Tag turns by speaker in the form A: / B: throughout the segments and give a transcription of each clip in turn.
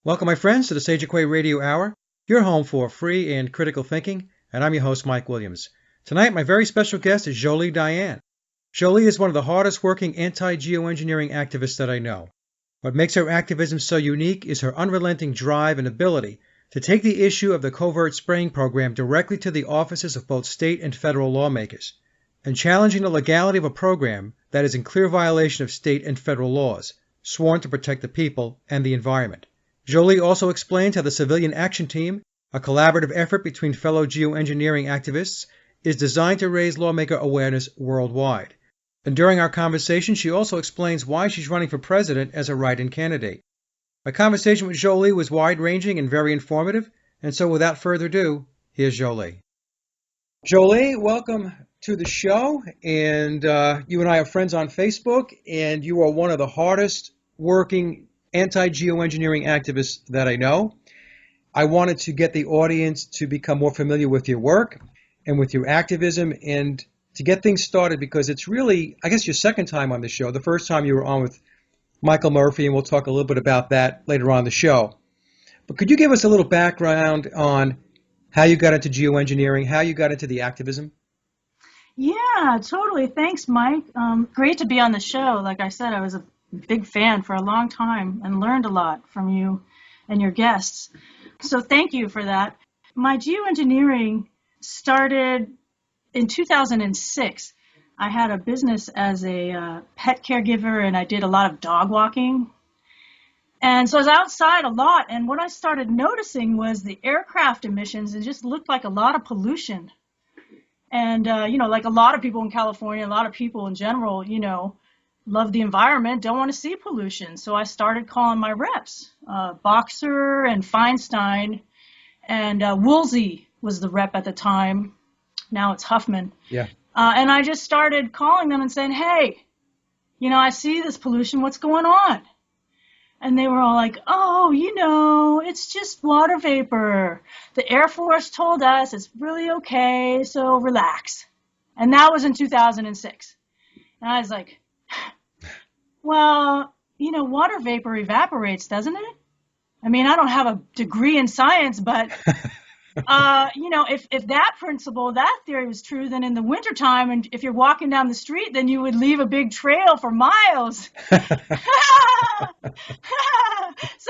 A: Welcome, my friends, to the Sage of Quay Radio Hour, your home for free and critical thinking, and I'm your host, Mike Williams. Tonight, my very special guest is Jolie Diane. Jolie is one of the hardest working anti-geoengineering activists that I know. What makes her activism so unique is her unrelenting drive and ability to take the issue of the covert spraying program directly to the offices of both state and federal lawmakers, and challenging the legality of a program that is in clear violation of state and federal laws, sworn to protect the people and the environment. Jolie also explains how the Civilian Action Team, a collaborative effort between fellow geoengineering activists, is designed to raise lawmaker awareness worldwide. And during our conversation, she also explains why she's running for president as a write-in candidate. My conversation with Jolie was wide-ranging and very informative, and so without further ado, here's Jolie. Jolie, welcome to the show, and you and I are friends on Facebook, and you are one of the hardest working anti-geoengineering activists that I know. I wanted to get the audience to become more familiar with your work and with your activism and to get things started because it's really, I guess, your second time on the show. The first time you were on with Michael Murphy, and we'll talk a little bit about that later on in the show. But could you give us a little background on how you got into geoengineering, how you got into the activism?
B: Yeah, totally. Thanks, Mike. Great to be on the show. Like I said, I was a big fan for a long time and learned a lot from you and your guests. So thank you for that. My geoengineering started in 2006. I had a business as a pet caregiver, and I did a lot of dog walking. And so I was outside a lot, and what I started noticing was the aircraft emissions. It just looked like a lot of pollution. And, like a lot of people in California, a lot of people in general, love the environment, don't want to see pollution. So I started calling my reps, Boxer and Feinstein, and Woolsey was the rep at the time. Now it's Huffman.
A: Yeah.
B: And I just started calling them and saying, hey, I see this pollution. What's going on? And they were all like, oh, it's just water vapor. The Air Force told us it's really okay, so relax. And that was in 2006. And I was like, well, water vapor evaporates, doesn't it? I mean, I don't have a degree in science, but, if that principle, that theory was true, then in the wintertime, and if you're walking down the street, then you would leave a big trail for miles. So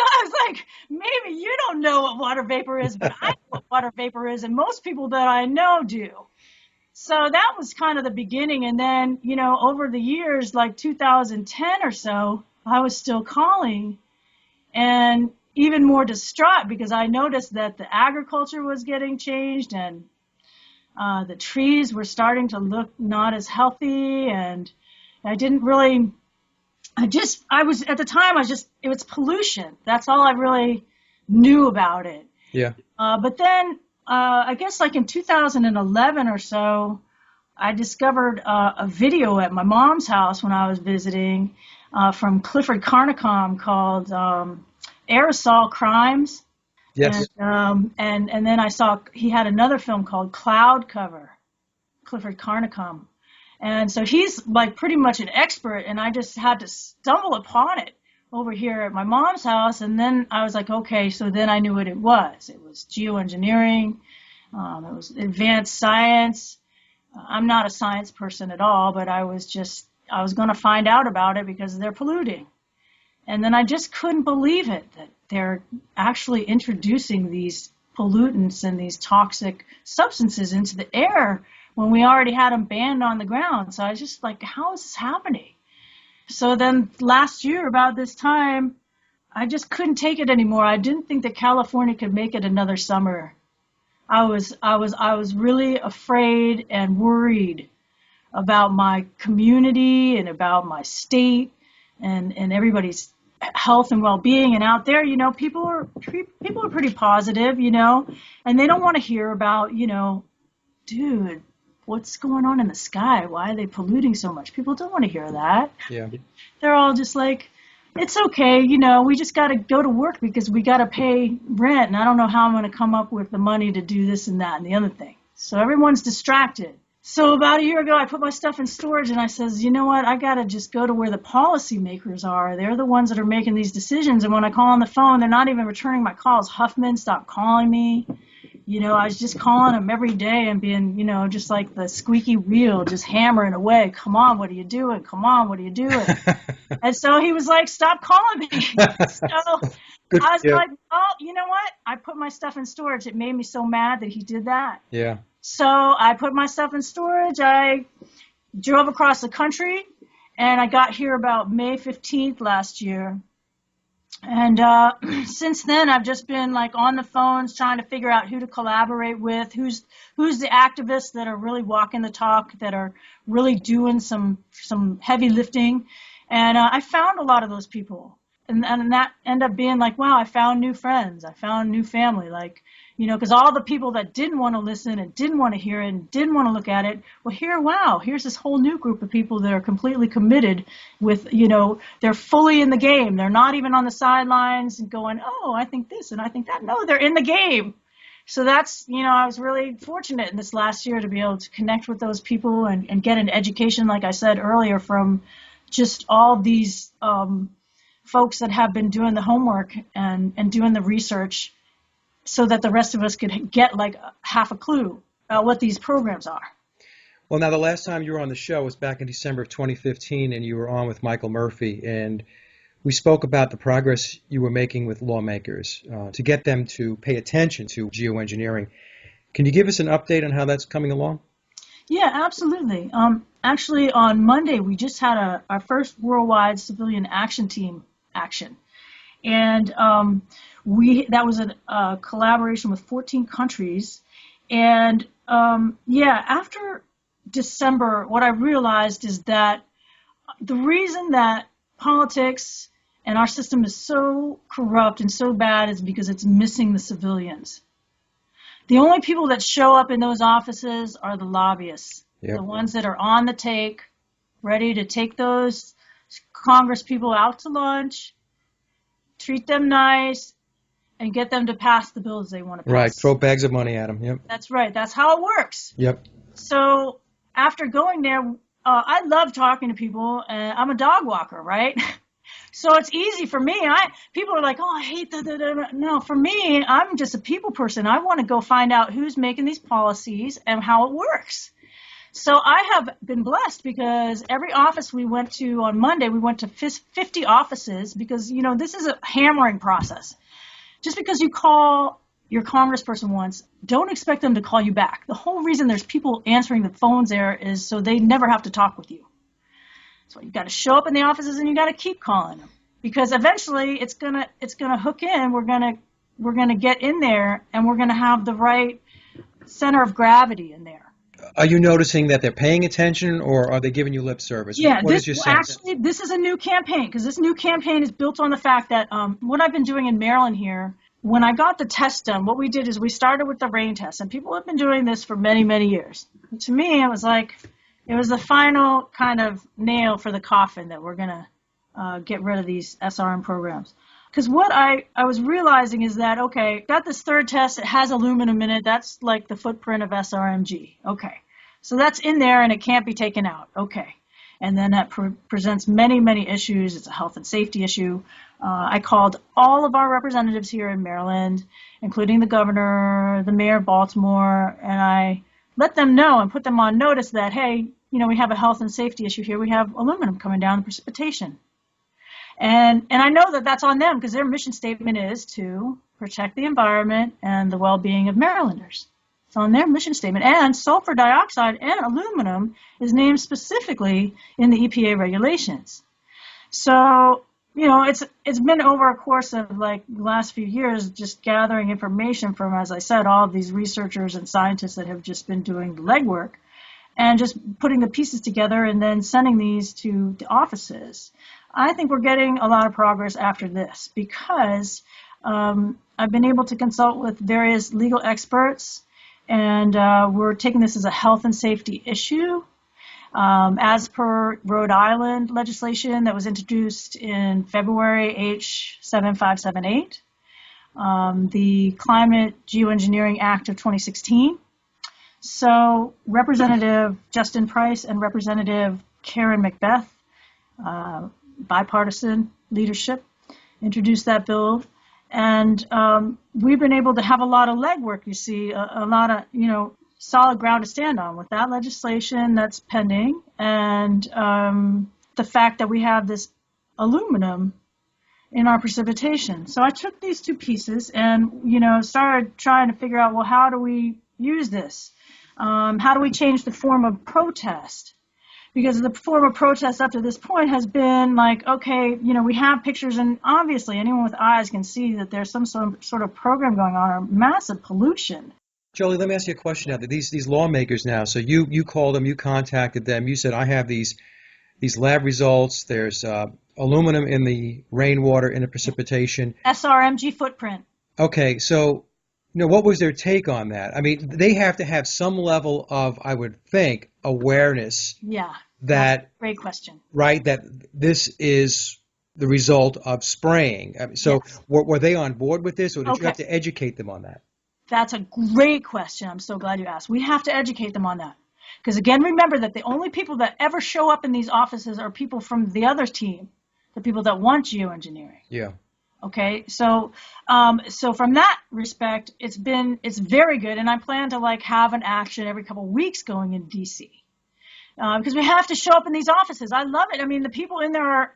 B: I was like, maybe you don't know what water vapor is, but I know what water vapor is, and most people that I know do. So that was kind of the beginning. And then, over the years, like 2010 or so, I was still calling and even more distraught because I noticed that the agriculture was getting changed and the trees were starting to look not as healthy. And I didn't really, it was pollution. That's all I really knew about it.
A: Yeah.
B: But then, I guess like in 2011 or so, I discovered a video at my mom's house when I was visiting from Clifford Carnicom called Aerosol Crimes.
A: Yes.
B: And then I saw he had another film called Cloud Cover, Clifford Carnicom. And so he's like pretty much an expert, and I just had to stumble upon it over here at my mom's house. And then I was like, okay, so then I knew what it was. It was geoengineering. It was advanced science. I'm not a science person at all, but I was going to find out about it because they're polluting. And then I just couldn't believe it, that they're actually introducing these pollutants and these toxic substances into the air when we already had them banned on the ground. So I was just like, how is this happening? So then last year about this time, I just couldn't take it anymore. I didn't think that California could make it another summer. I was really afraid and worried about my community and about my state and everybody's health and well-being. And out there, people are pretty positive, and they don't want to hear about, dude, what's going on in the sky? Why are they polluting so much? People don't want to hear that.
A: Yeah.
B: They're all just like, it's okay, we just got to go to work because we got to pay rent, and I don't know how I'm going to come up with the money to do this and that and the other thing. So everyone's distracted. So about a year ago, I put my stuff in storage and I says, you know what, I got to just go to where the policymakers are. They're the ones that are making these decisions. And when I call on the phone, they're not even returning my calls. Huffman stopped calling me. I was just calling him every day and being, just like the squeaky wheel, just hammering away. Come on, what are you doing? Come on, what are you doing? And so he was like, stop calling me. So
A: Good
B: I was
A: for you.
B: like, oh, you know what? I put my stuff in storage. It made me so mad that he did that.
A: Yeah.
B: So I put my stuff in storage. I drove across the country, and I got here about May 15th last year. And since then, I've just been like on the phones trying to figure out who to collaborate with, who's the activists that are really walking the talk, that are really doing some heavy lifting. And I found a lot of those people. And that ended up being like, wow, I found new friends. I found new family. Like, because all the people that didn't want to listen and didn't want to hear it and didn't want to look at it, well, here's this whole new group of people that are completely committed with, they're fully in the game. They're not even on the sidelines and going, oh, I think this and I think that. No, they're in the game. So that's, I was really fortunate in this last year to be able to connect with those people and get an education, like I said earlier, from just all these folks that have been doing the homework and doing the research so that the rest of us could get like half a clue about what these programs are.
A: Well, now the last time you were on the show was back in December of 2015, and you were on with Michael Murphy, and we spoke about the progress you were making with lawmakers to get them to pay attention to geoengineering. Can you give us an update on how that's coming along?
B: Yeah, absolutely. Actually, on Monday, we just had our first worldwide civilian action team action. And that was a collaboration with 14 countries. And after December, what I realized is that the reason that politics and our system is so corrupt and so bad is because it's missing the civilians. The only people that show up in those offices are the lobbyists,
A: Yep.
B: The ones that are on the take, ready to take those Congress people out to lunch, treat them nice, and get them to pass the bills they want to pass.
A: Right, throw bags of money at them. Yep.
B: That's right. That's how it works.
A: Yep.
B: So after going there, I love talking to people, and I'm a dog walker, right? So it's easy for me. People are like, oh, I hate that. No, for me, I'm just a people person. I want to go find out who's making these policies and how it works. So I have been blessed because every office we went to on Monday, we went to 50 offices because, this is a hammering process. Just because you call your congressperson once, don't expect them to call you back. The whole reason there's people answering the phones there is so they never have to talk with you. So you got to show up in the offices and you got to keep calling them because eventually it's gonna hook in. We're gonna get in there and we're gonna have the right center of gravity in there.
A: Are you noticing that they're paying attention, or are they giving you lip service?
B: Yeah,
A: What is your sense?
B: Actually, this is a new campaign because this new campaign is built on the fact that what I've been doing in Maryland here, when I got the test done, what we did is we started with the rain test, and people have been doing this for many, many years. And to me, it was the final kind of nail for the coffin that we're going to get rid of these SRM programs. Because what I was realizing is that, okay, got this third test, it has aluminum in it, that's like the footprint of SRMG. Okay, so that's in there and it can't be taken out. Okay, and then that presents many, many issues. It's a health and safety issue. I called all of our representatives here in Maryland, including the governor, the mayor of Baltimore, and I let them know and put them on notice that, hey, we have a health and safety issue here. We have aluminum coming down the precipitation. And I know that that's on them because their mission statement is to protect the environment and the well-being of Marylanders. It's on their mission statement. And sulfur dioxide and aluminum is named specifically in the EPA regulations. So, it's been over a course of like the last few years just gathering information from, as I said, all of these researchers and scientists that have just been doing the legwork and just putting the pieces together and then sending these to the offices. I think we're getting a lot of progress after this because I've been able to consult with various legal experts, and we're taking this as a health and safety issue. As per Rhode Island legislation that was introduced in February, H7578, the Climate Geoengineering Act of 2016. So Representative Justin Price and Representative Karen McBeth, bipartisan leadership, introduced that bill. And we've been able to have a lot of legwork, you see, a lot of, solid ground to stand on with that legislation that's pending, and the fact that we have this aluminum in our precipitation. So I took these two pieces and, started trying to figure out, well, how do we use this? How do we change the form of protest? Because the form of protest up to this point has been like, okay, we have pictures, and obviously anyone with eyes can see that there's some sort of program going on, or massive pollution.
A: Jolie, let me ask you a question now. These lawmakers now, so you called them, you contacted them, you said, I have these lab results, there's aluminum in the rainwater, in the precipitation.
B: SRMG footprint.
A: Okay, so what was their take on that? I mean, they have to have some level of, I would think, awareness.
B: Yeah.
A: That
B: great question.
A: Right, that this is the result of spraying. So yes. Were they on board with this, or did you have to educate them on that?
B: That's a great question. I'm so glad you asked. We have to educate them on that. Because again, remember that the only people that ever show up in these offices are people from the other team, the people that want geoengineering.
A: Yeah.
B: Okay, so from that respect, it's very good, and I plan to have an action every couple of weeks going in DC. Because we have to show up in these offices. I love it. I mean, the people in there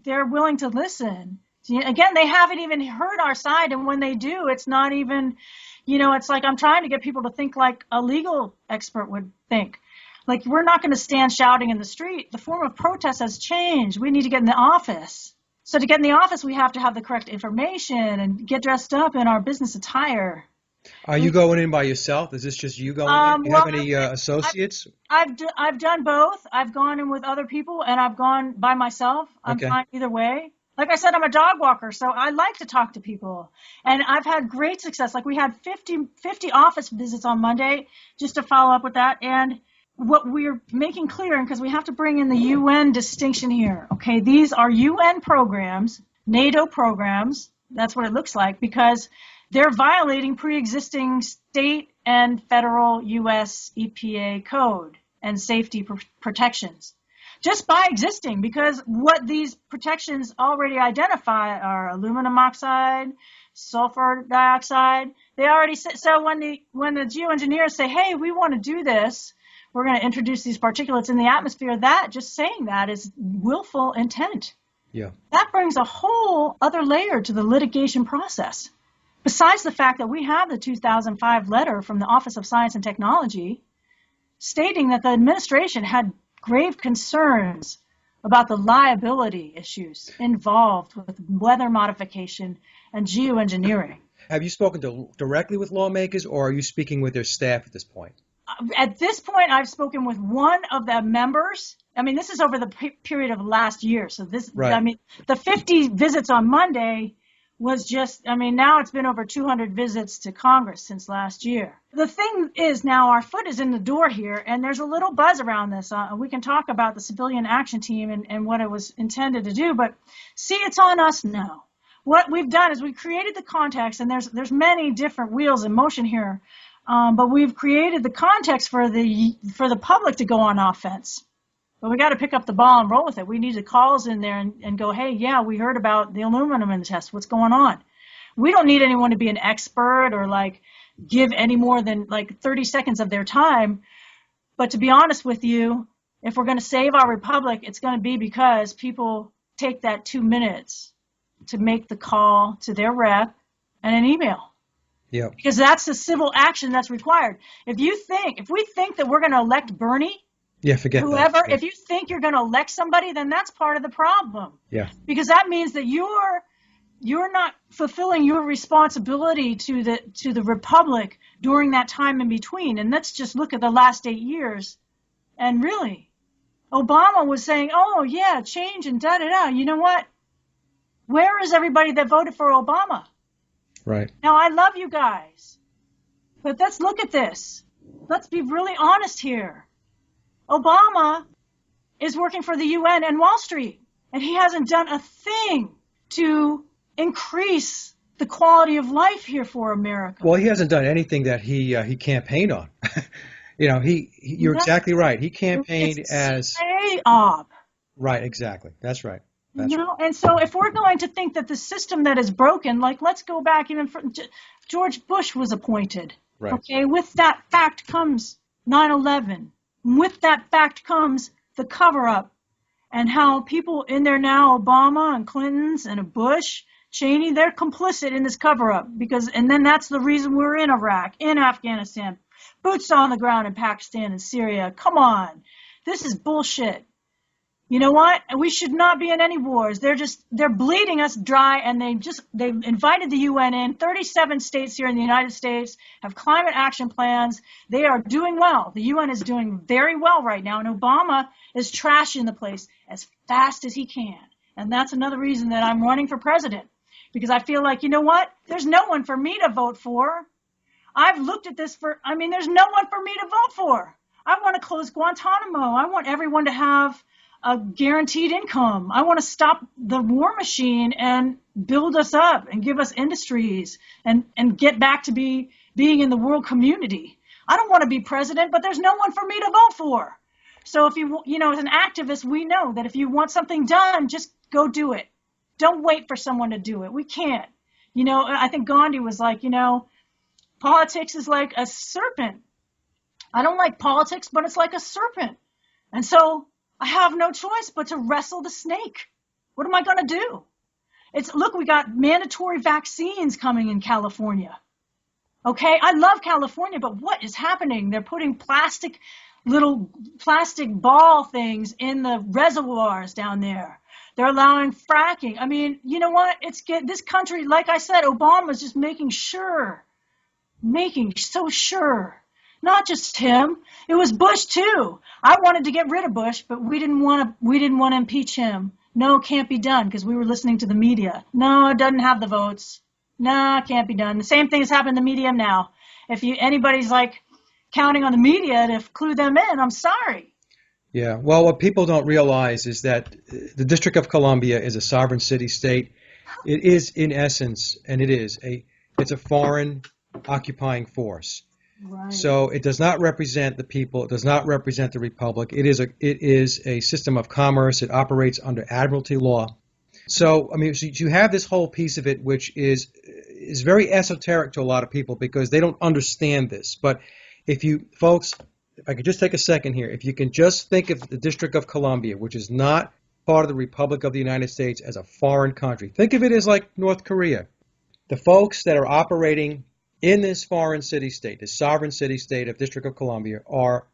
B: they're willing to listen. Again, they haven't even heard our side, and when they do, it's not even, it's like I'm trying to get people to think like a legal expert would think. Like, we're not going to stand shouting in the street. The form of protest has changed. We need to get in the office. So to get in the office, we have to have the correct information and get dressed up in our business attire.
A: Are you going in by yourself? Is this just you going in? Do you have any associates?
B: I've done both. I've gone in with other people, and I've gone by myself. I'm fine either way. Like I said, I'm a dog walker, so I like to talk to people. And I've had great success. Like, we had 50 office visits on Monday, just to follow up with that. And what we're making clear, because we have to bring in the UN distinction here, okay? These are UN programs, NATO programs. That's what it looks like, because they're violating pre-existing state and federal U.S. EPA code and safety protections just by existing, because what these protections already identify are aluminum oxide, sulfur dioxide. They already say, so when the geoengineers say, hey, we want to do this, we're going to introduce these particulates in the atmosphere, that just saying that is willful intent.
A: Yeah.
B: That brings a whole other layer to the litigation process. Besides the fact that we have the 2005 letter from the Office of Science and Technology stating that the administration had grave concerns about the liability issues involved with weather modification and geoengineering.
A: Have you spoken directly with lawmakers, or are you speaking with their staff at this point?
B: At this point, I've spoken with one of the members. I mean, this is over the period of last year. So this, right. I mean, the 50 visits on Monday was just, I mean, now it's been over 200 visits to Congress since last year. The thing is, now our foot is in the door here, and there's a little buzz around this. We can talk about the civilian action team and what it was intended to do, but see, it's on us now. What we've done is we've created the context, and there's many different wheels in motion here, but we've created the context for the public to go on offense. But we got to pick up the ball and roll with it. We need the calls in there and go, hey, yeah, we heard about the aluminum in the test. What's going on? We don't need anyone to be an expert or give any more than 30 seconds of their time. But to be honest with you, if we're going to save our republic, it's going to be because people take that 2 minutes to make the call to their rep and an email.
A: Yeah.
B: Because that's the civil action that's required. If we think that we're going to elect Bernie,
A: yeah, forget
B: whoever,
A: that. Yeah.
B: If you think you're going to elect somebody, then that's part of the problem.
A: Yeah.
B: Because that means that you're not fulfilling your responsibility to the republic during that time in between. And let's just look at the last 8 years. And really, Obama was saying, oh, yeah, change and da-da-da. You know what? Where is everybody that voted for Obama?
A: Right.
B: Now, I love you guys, but let's look at this. Let's be really honest here. Obama is working for the UN and Wall Street, and he hasn't done a thing to increase the quality of life here for America.
A: Well, he hasn't done anything that he campaigned on. You're
B: No,
A: exactly right. He campaigned
B: it's
A: as
B: psyop.
A: right. Exactly. That's right. That's right.
B: No, and so if we're going to think that the system that is broken, like let's go back even for George Bush was appointed.
A: Right.
B: Okay, with that fact comes 9/11. With that fact comes the cover up and how people in there now, Obama and Clinton's and Bush, Cheney, they're complicit in this cover up and then that's the reason we're in Iraq, in Afghanistan, boots on the ground in Pakistan and Syria. Come on. This is bullshit. You know what? We should not be in any wars. They're bleeding us dry, and they've invited the UN in. 37 states here in the United States have climate action plans. They are doing well. The UN is doing very well right now, and Obama is trashing the place as fast as he can. And that's another reason that I'm running for president, because I feel like, you know what? There's no one for me to vote for. I've looked at this there's no one for me to vote for. I want to close Guantanamo. I want everyone to have a guaranteed income. I want to stop the war machine and build us up and give us industries and get back to being in the world community. I don't want to be president, but there's no one for me to vote for. So if as an activist, we know that if you want something done, just go do it. Don't wait for someone to do it. We can't. I think Gandhi was like, politics is like a serpent. I don't like politics, but it's like a serpent. And so I have no choice but to wrestle the snake. What am I going to do? Look, we got mandatory vaccines coming in California. Okay, I love California, but what is happening? They're putting little plastic ball things in the reservoirs down there. They're allowing fracking. I mean, you know what? This country, like I said, Obama's just making so sure. Not just him. It was Bush too. I wanted to get rid of Bush, but we didn't want to impeach him. No, it can't be done because we were listening to the media. No, it doesn't have the votes. No, it can't be done. The same thing has happened in the media now. If anybody's like counting on the media to clue them in, I'm sorry.
A: Yeah. Well, what people don't realize is that the District of Columbia is a sovereign city-state. It is, in essence, and it's a foreign occupying force.
B: Right.
A: So it does not represent the people. It does not represent the republic. It is a system of commerce. It operates under admiralty law. So so you have this whole piece of it, which is very esoteric to a lot of people because they don't understand this. But if I could just take a second here, if you can just think of the District of Columbia, which is not part of the Republic of the United States, as a foreign country, think of it as like North Korea. The folks that are operating in this foreign city-state, the sovereign city-state of District of Columbia, are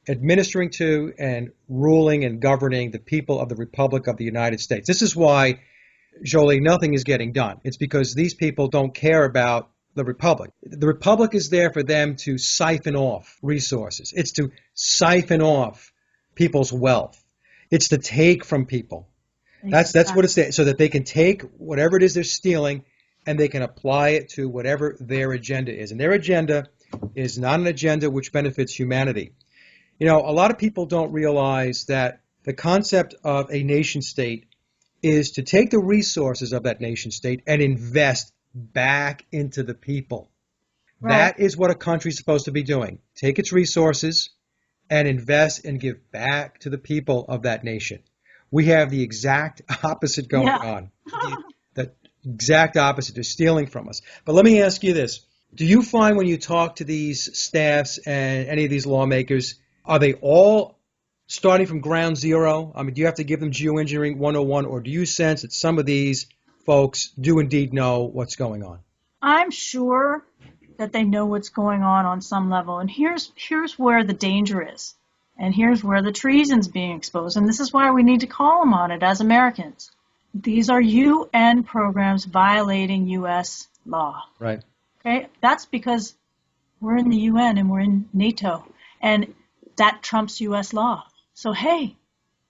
A: administering to and ruling and governing the people of the Republic of the United States. This is why, Jolie, nothing is getting done. It's because these people don't care about the Republic. The Republic is there for them to siphon off resources. It's to siphon off people's wealth. It's to take from people. Exactly. That's what it's there, so that they can take whatever it is they're stealing and they can apply it to whatever their agenda is. And their agenda is not an agenda which benefits humanity. A lot of people don't realize that the concept of a nation state is to take the resources of that nation state and invest back into the people. Right. That is what a country is supposed to be doing. Take its resources and invest and give back to the people of that nation. We have the exact opposite going on. The exact opposite. They're stealing from us. But let me ask you this. Do you find when you talk to these staffs and any of these lawmakers, are they all starting from ground zero? Do you have to give them Geoengineering 101, or do you sense that some of these folks do indeed know what's going on?
B: I'm sure that they know what's going on some level. And here's where the danger is. And here's where the treason's being exposed. And this is why we need to call them on it as Americans. These are UN programs violating U.S. law.
A: Right.
B: Okay? That's because we're in the UN and we're in NATO. And that trumps U.S. law. So, hey,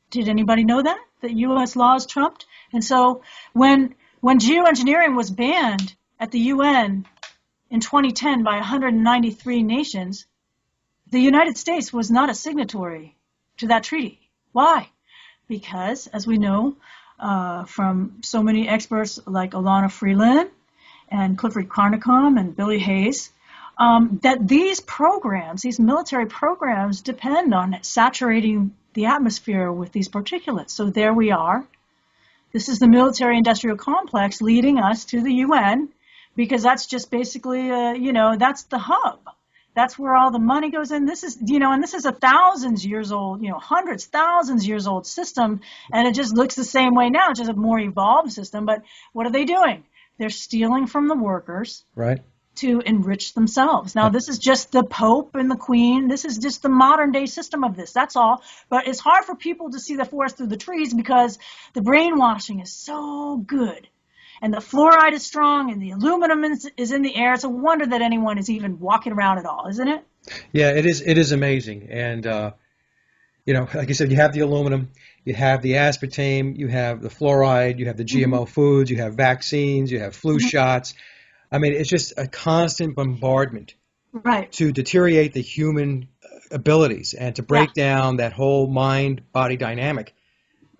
B: did anybody know that U.S. law is trumped? And so when geoengineering was banned at the UN in 2010 by 193 nations, the United States was not a signatory to that treaty. Why? Because, as we know from so many experts like Alana Freeland and Clifford Carnicom and Billy Hayes, that these programs, these military programs, depend on saturating the atmosphere with these particulates. So there we are. This is the military-industrial complex leading us to the UN, because that's just basically, that's the hub. That's where all the money goes in. This is, and this is a thousands years old, hundreds, thousands years old system, and it just looks the same way now. It's just a more evolved system. But what are they doing? They're stealing from the workers.
A: Right.
B: To enrich themselves. Now, this is just the Pope and the Queen. This is just the modern day system of this. That's all. But it's hard for people to see the forest through the trees because the brainwashing is so good. And the fluoride is strong and the aluminum is in the air. It's a wonder that anyone is even walking around at all, isn't it?
A: Yeah, it is. It is amazing. And, like you said, you have the aluminum, you have the aspartame, you have the fluoride, you have the GMO foods, you have vaccines, you have flu shots. I mean, it's just a constant bombardment to deteriorate the human abilities and to break down that whole mind-body dynamic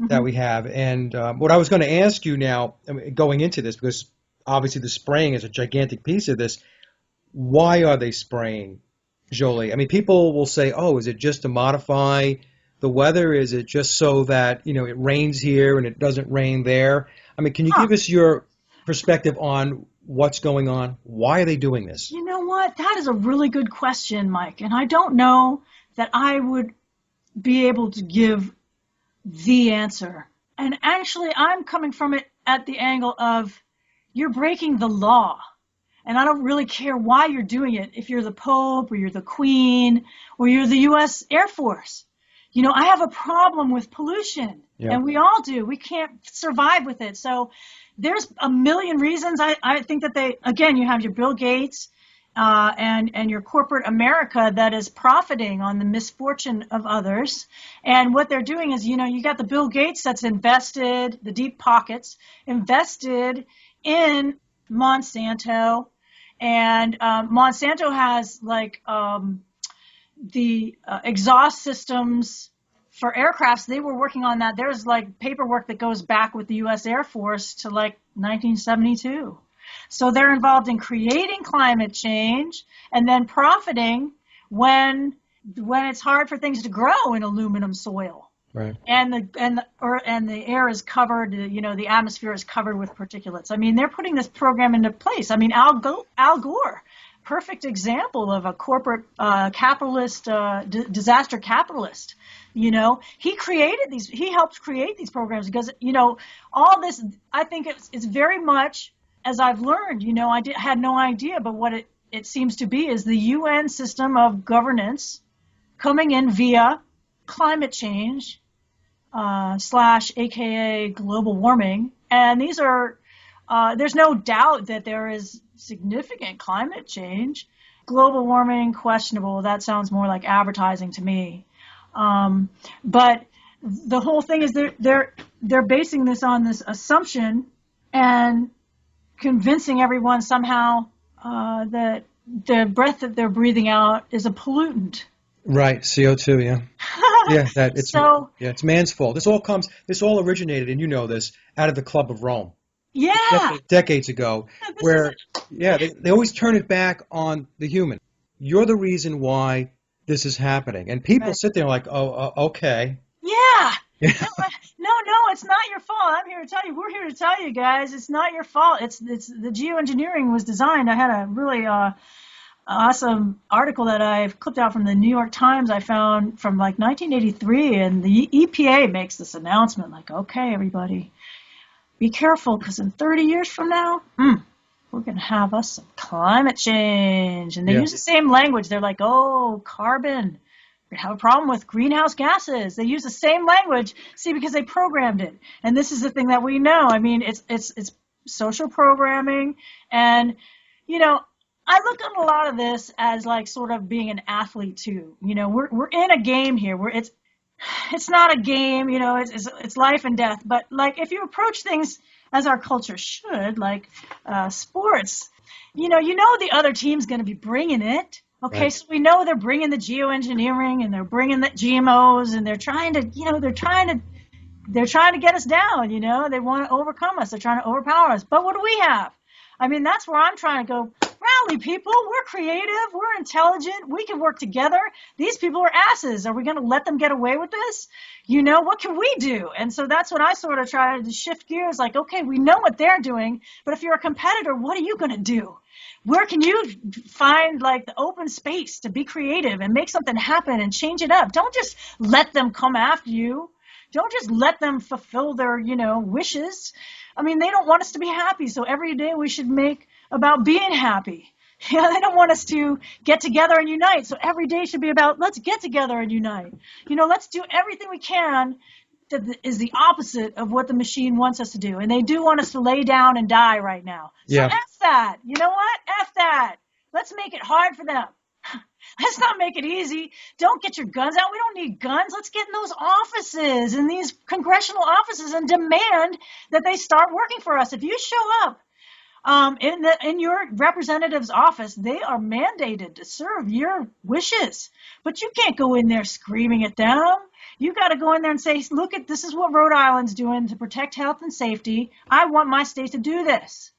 A: that we have. And what I was going to ask you now, going into this, because obviously the spraying is a gigantic piece of this, why are they spraying, Jolie? I mean, people will say, oh, is it just to modify the weather? Is it just so that, it rains here and it doesn't rain there? I mean, can you give us your perspective on what's going on? Why are they doing this?
B: You know what? That is a really good question, Mike. And I don't know that I would be able to give the answer. And actually, I'm coming from it at the angle of you're breaking the law. And I don't really care why you're doing it. If you're the Pope or you're the Queen or you're the U.S. Air Force. I have a problem with pollution. Yeah. And we all do. We can't survive with it. So there's a million reasons. I think that you have your Bill Gates and your corporate America that is profiting on the misfortune of others. And what they're doing is, you got the Bill Gates that's invested, the deep pockets, invested in Monsanto. And Monsanto has the exhaust systems for aircrafts. They were working on that. There's paperwork that goes back with the U.S. Air Force to 1972. So they're involved in creating climate change and then profiting when it's hard for things to grow in aluminum soil.
A: Right.
B: And the air is covered. The atmosphere is covered with particulates. I mean, they're putting this program into place. I mean, Al Gore. Perfect example of a corporate capitalist, disaster capitalist. He helped create these programs because, all this, I think it's very much, as I've learned, I had no idea, but what it seems to be is the UN system of governance coming in via climate change, / AKA global warming. And these are, there's no doubt that there is significant climate change. Global warming, questionable. That sounds more like advertising to me. But the whole thing is they're basing this on this assumption and convincing everyone somehow that the breath that they're breathing out is a pollutant.
A: Right, CO2, yeah. It's man's fault. This all originated, and this, out of the Club of Rome.
B: Yeah.
A: Decades ago, they always turn it back on the human. You're the reason why this is happening. And people sit there like, okay.
B: Yeah. No, it's not your fault. I'm here to tell you. We're here to tell you guys, it's not your fault. It's the geoengineering was designed. I had a really awesome article that I've clipped out from the New York Times I found from 1983, and the EPA makes this announcement okay, everybody, be careful, because in 30 years from now, we're going to have us some climate change. And they use the same language. They're like, oh, carbon. We have a problem with greenhouse gases. They use the same language, because they programmed it. And this is the thing that we know. I mean, it's social programming. And, I look at a lot of this as sort of being an athlete too. We're in a game here where it's not a game, it's life and death. But if you approach things as our culture should, sports, the other team's going to be bringing it. Okay, right. So we know they're bringing the geoengineering and they're bringing the GMOs and they're trying to get us down. They want to overcome us. They're trying to overpower us. But what do we have? I mean, that's where I'm trying to go. Rally, people. We're creative. We're intelligent. We can work together. These people are asses. Are we going to let them get away with this? What can we do? And so that's what I sort of try to shift gears. Like, okay, we know what they're doing, but if you're a competitor, what are you going to do? Where can you find like the open space to be creative and make something happen and change it up? Don't just let them come after you. Don't just let them fulfill their, wishes. I mean, they don't want us to be happy. So every day we should make about being happy. They don't want us to get together and unite. So every day should be about, let's get together and unite. Let's do everything we can that is the opposite of what the machine wants us to do. And they do want us to lay down and die right now. So
A: Yeah.
B: F that. You know what? F that. Let's make it hard for them. Let's not make it easy. Don't get your guns out. We don't need guns. Let's get in those offices, in these congressional offices, and demand that they start working for us. If you show up in your representative's office, they are mandated to serve your wishes. But you can't go in there screaming at them. You got to go in there and say, look, this is what Rhode Island's doing to protect health and safety. I want my state to do this.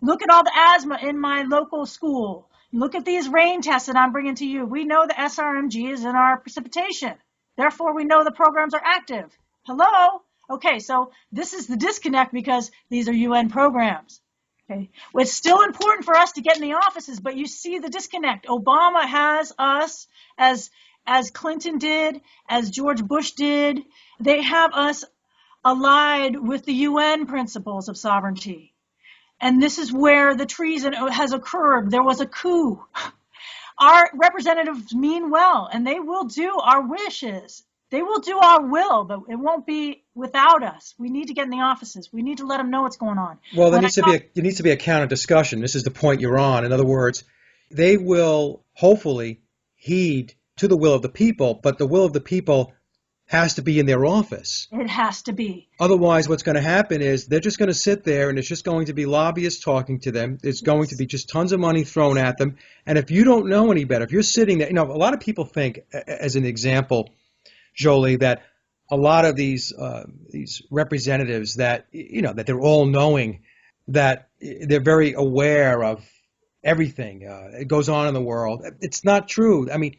B: Look at all the asthma in my local school. Look at these rain tests that I'm bringing to you. We know the SRMG is in our precipitation. Therefore, we know the programs are active. Hello? Okay, so this is the disconnect because these are UN programs. Okay, well, it's still important for us to get in the offices, but you see the disconnect. Obama has us, as Clinton did, as George Bush did. They have us allied with the UN principles of sovereignty. And this is where the treason has occurred. There was a coup. Our representatives mean well, and they will do our wishes. They will do our will, but it won't be without us. We need to get in the offices. We need to let them know what's going on.
A: Well, there needs to be a counter discussion. This is the point you're on. In other words, they will hopefully heed to the will of the people, but the will of the people has to be in their office.
B: It has to be.
A: Otherwise, what's going to happen is they're just going to sit there and it's just going to be lobbyists talking to them. There's going to be just tons of money thrown at them. And if you don't know any better, if you're sitting there, a lot of people think, as an example, Jolie, that a lot of these representatives that, that they're all knowing, that they're very aware of everything it goes on in the world. It's not true. I mean,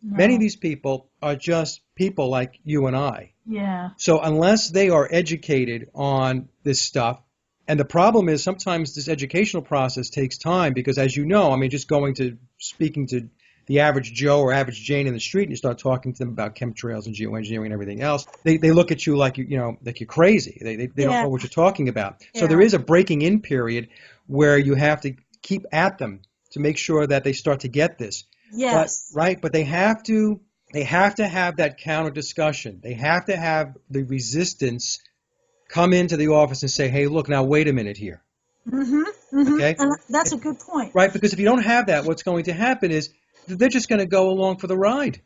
A: many of these people are just people like you and I.
B: Yeah.
A: So unless they are educated on this stuff, and the problem is sometimes this educational process takes time because, as you know, I mean, just speaking to the average Joe or average Jane in the street and you start talking to them about chemtrails and geoengineering and everything else, they look at you like like you're crazy. They don't know what you're talking about. So there is a breaking in period where you have to keep at them to make sure that they start to get this.
B: Yes.
A: But they have to have that counter discussion. They have to have the resistance come into the office and say, hey, look, now wait a minute here.
B: Mm-hmm. Mm-hmm.
A: Okay?
B: And that's a good point.
A: Right, because if you don't have that, what's going to happen is they're just going to go along for the ride.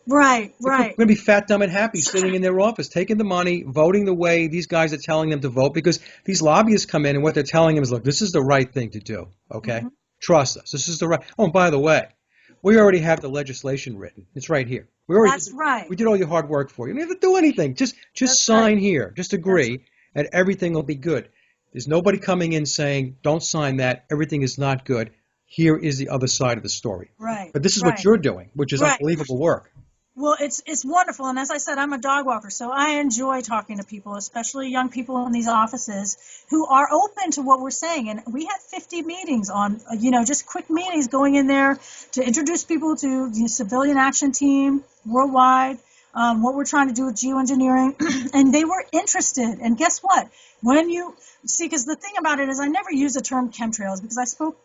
B: Right.
A: They're going to be fat, dumb, and happy sitting in their office, taking the money, voting the way these guys are telling them to vote, because these lobbyists come in and what they're telling them is, look, this is the right thing to do, okay? Mm-hmm. Trust us. This is the right. Oh, and by the way, we already have the legislation written. It's right here.
B: That's right.
A: We did all your hard work for you. You don't have to do anything. Just sign here. Just agree, and everything will be good. There's nobody coming in saying, don't sign that. Everything is not good. Here is the other side of the story.
B: Right.
A: But this is what you're doing, which is unbelievable work.
B: Well, it's wonderful. And as I said, I'm a dog walker, so I enjoy talking to people, especially young people in these offices who are open to what we're saying. And we had 50 meetings on, just quick meetings going in there to introduce people to the civilian action team worldwide, what we're trying to do with geoengineering. And they were interested. And guess what? Because the thing about it is I never use the term chemtrails because I spoke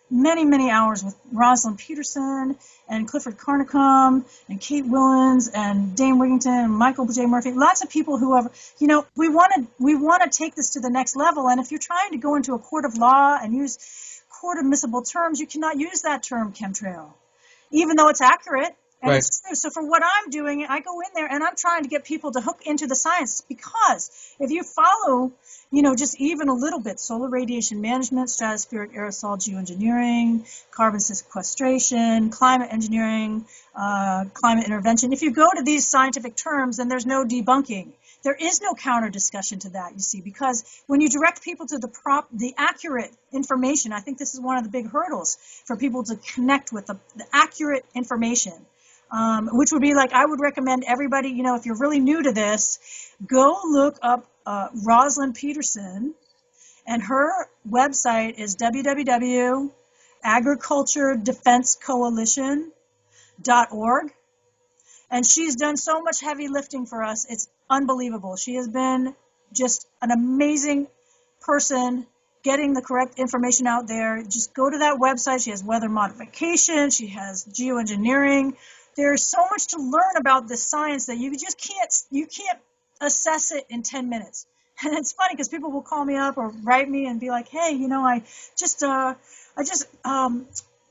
B: many, many hours with Rosalind Peterson and Clifford Carnicom and Kate Willens and Dane Wigington and Michael J. Murphy. Lots of people who have, we want to take this to the next level. And if you're trying to go into a court of law and use court admissible terms, you cannot use that term chemtrail, even though it's accurate. And it's true. So for what I'm doing, I go in there and I'm trying to get people to hook into the science, because if you follow, just even a little bit, solar radiation management, stratospheric aerosol geoengineering, carbon sequestration, climate engineering, climate intervention, if you go to these scientific terms, then there's no debunking. There is no counter discussion to that, you see, because when you direct people to the accurate information, I think this is one of the big hurdles for people to connect with the accurate information, which would be like, I would recommend everybody, if you're really new to this, go look up Rosalind Peterson, and her website is www.agriculturedefensecoalition.org. And she's done so much heavy lifting for us. It's unbelievable. She has been just an amazing person getting the correct information out there. Just go to that website. She has weather modification. She has geoengineering. There's so much to learn about this science that you can't assess it in 10 minutes. And it's funny because people will call me up or write me and be like, hey, I just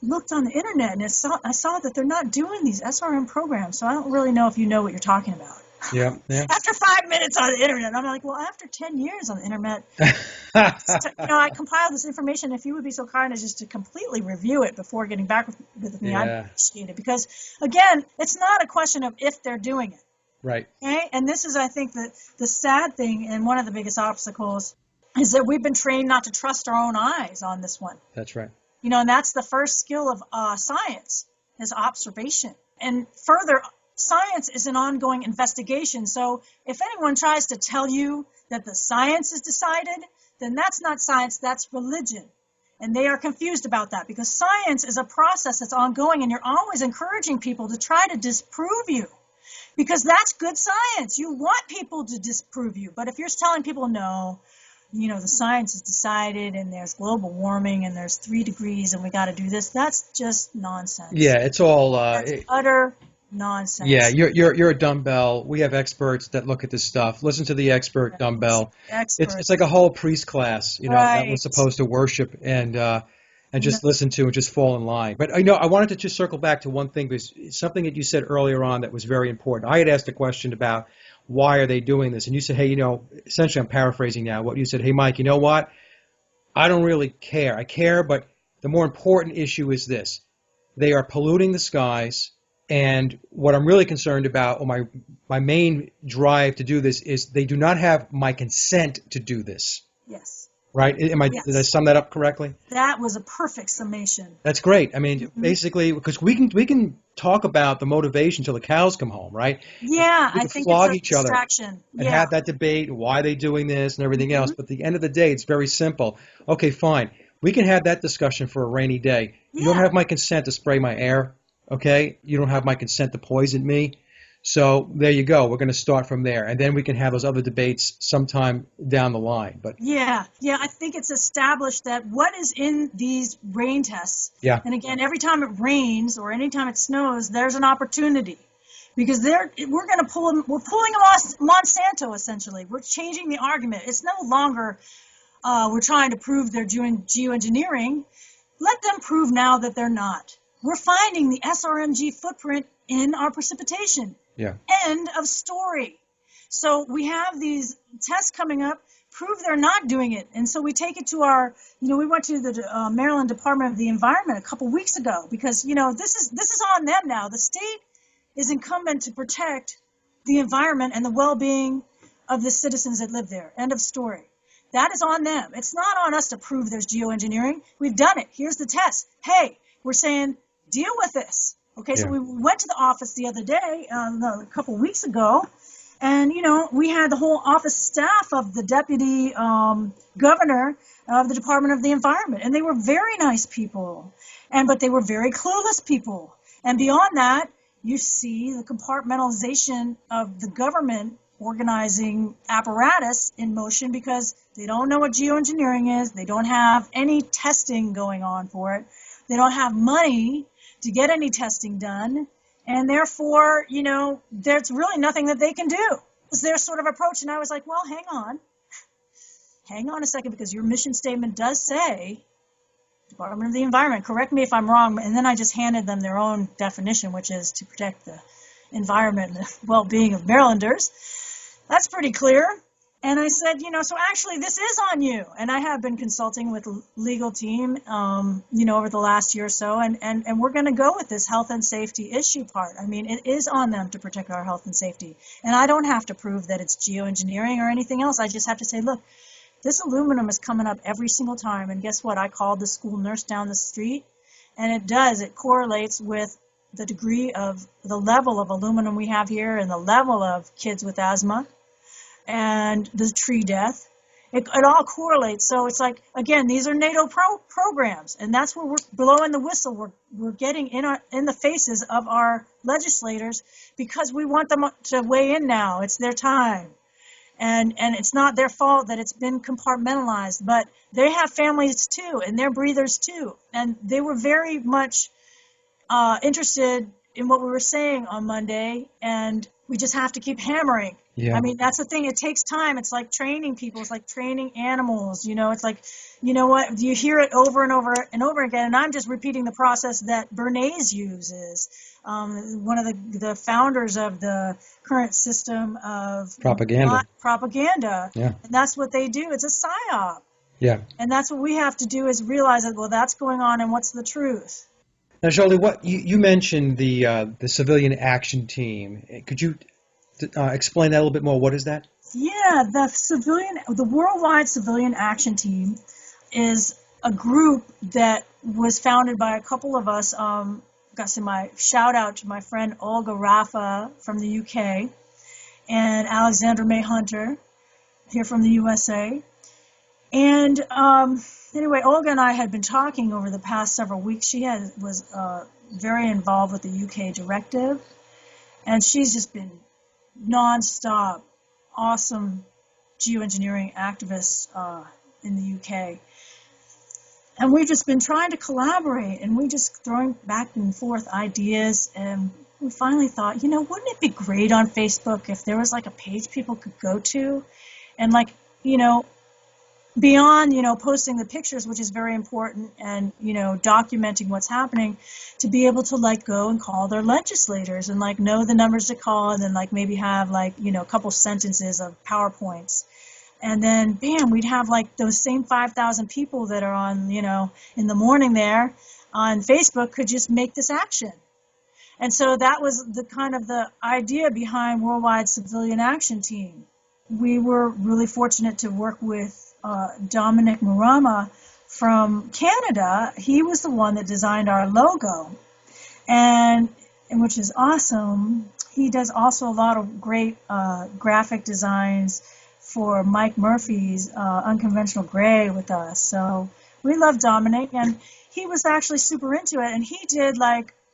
B: looked on the internet and I saw that they're not doing these SRM programs, so I don't really know if you know what you're talking about.
A: Yeah.
B: After 5 minutes on the internet, I'm like, well, after 10 years on the internet, I compiled this information. If you would be so kind as just to completely review it before getting back with me, I'd appreciate it. Because, again, it's not a question of if they're doing it.
A: Right.
B: Okay? And this is, I think, the sad thing, and one of the biggest obstacles, is that we've been trained not to trust our own eyes on this one.
A: That's right.
B: And that's the first skill of science, is observation. And further, science is an ongoing investigation. So if anyone tries to tell you that the science is decided, then that's not science, that's religion. And they are confused about that because science is a process that's ongoing, and you're always encouraging people to try to disprove you because that's good science. You want people to disprove you. But if you're telling people, no, the science is decided and there's global warming and there's 3 degrees and we got to do this, that's just nonsense.
A: Yeah, it's all
B: that's utter nonsense.
A: Yeah, you're a dumbbell. We have experts that look at this stuff. Listen to the expert dumbbell. It's like a whole priest class, that was supposed to worship and just listen to and just fall in line. But I wanted to just circle back to one thing, because something that you said earlier on that was very important. I had asked a question about why are they doing this? And you said, hey, essentially I'm paraphrasing now what you said. Hey, Mike, you know what? I don't really care. I care, but the more important issue is this. They are polluting the skies. And what I'm really concerned about, or my main drive to do this, is they do not have my consent to do this.
B: Yes.
A: Right? Did I sum that up correctly?
B: That was a perfect summation.
A: That's great. I mean, basically, because we can talk about the motivation till the cows come home, right?
B: Yeah,
A: I think flog each other and have that debate, why are they doing this and everything else. But at the end of the day, it's very simple. Okay, fine. We can have that discussion for a rainy day. You don't have my consent to spray my air, okay? You don't have my consent to poison me. So there you go. We're going to start from there, and then we can have those other debates sometime down the line. But
B: yeah, I think it's established that what is in these rain tests. Yeah. And again, every time it rains or anytime it snows, there's an opportunity, because we're going to pull them. We're pulling them off Monsanto essentially. We're changing the argument. It's no longer we're trying to prove they're doing geoengineering. Let them prove now that they're not. We're finding the SRMG footprint in our precipitation. Yeah. End of story. So we have these tests coming up, prove they're not doing it. And so we take it to we went to the Maryland Department of the Environment a couple weeks ago because, this is on them now. The state is incumbent to protect the environment and the well-being of the citizens that live there. End of story. That is on them. It's not on us to prove there's geoengineering. We've done it. Here's the test. Hey, we're saying deal with this. Okay, so we went to the office the other day, a couple weeks ago, and, we had the whole office staff of the deputy governor of the Department of the Environment, and they were very nice people, but they were very clueless people. And beyond that, you see the compartmentalization of the government organizing apparatus in motion because they don't know what geoengineering is. They don't have any testing going on for it. They don't have money to get any testing done, and therefore, there's really nothing that they can do. It's their sort of approach, and I was like, well, hang on a second, because your mission statement does say Department of the Environment. Correct me if I'm wrong, and then I just handed them their own definition, which is to protect the environment and the well-being of Marylanders. That's pretty clear. And I said, so actually this is on you. And I have been consulting with the legal team, over the last year or so, and we're going to go with this health and safety issue part. I mean, it is on them to protect our health and safety. And I don't have to prove that it's geoengineering or anything else. I just have to say, look, this aluminum is coming up every single time. And guess what? I called the school nurse down the street, and it correlates with the degree of the level of aluminum we have here and the level of kids with asthma and the tree death. It all correlates. So it's like, again, these are NATO programs, and that's where we're blowing the whistle. We're getting in the faces of our legislators because we want them to weigh in now. It's their time. And it's not their fault that it's been compartmentalized, but they have families too, and they're breathers too. And they were very much interested in what we were saying on Monday, and we just have to keep hammering.
A: Yeah.
B: I mean, that's the thing. It takes time. It's like training people. It's like training animals. It's like, you know what? You hear it over and over and over again, and I'm just repeating the process that Bernays uses, one of the founders of the current system of propaganda.
A: Yeah.
B: And that's what they do. It's a psyop.
A: Yeah.
B: And that's what we have to do is realize that, well, that's going on, and what's the truth?
A: Now, Jolie, what you mentioned the civilian action team. Could you explain that a little bit more? What is that?
B: Yeah, the Worldwide Civilian Action Team is a group that was founded by a couple of us. Got to my shout out to my friend Olga Rafa from the UK and Alexandra May Hunter here from the USA. And anyway, Olga and I had been talking over the past several weeks. She was very involved with the UK directive, and she's just been nonstop, awesome geoengineering activists in the UK. And we've just been trying to collaborate, and we just throwing back and forth ideas, and we finally thought, wouldn't it be great on Facebook if there was like a page people could go to, and beyond, posting the pictures, which is very important, and, documenting what's happening, to be able to, go and call their legislators and, know the numbers to call, and then, maybe have, a couple sentences of PowerPoints. And then, bam, we'd have, those same 5,000 people that are on, in the morning there on Facebook could just make this action. And so that was the kind of the idea behind Worldwide Civilian Action Team. We were really fortunate to work with Dominic Murama from Canada. He was the one that designed our logo, and which is awesome. He does also a lot of great graphic designs for Mike Murphy's Unconventional Gray with us. So we love Dominic, and he was actually super into it, and he did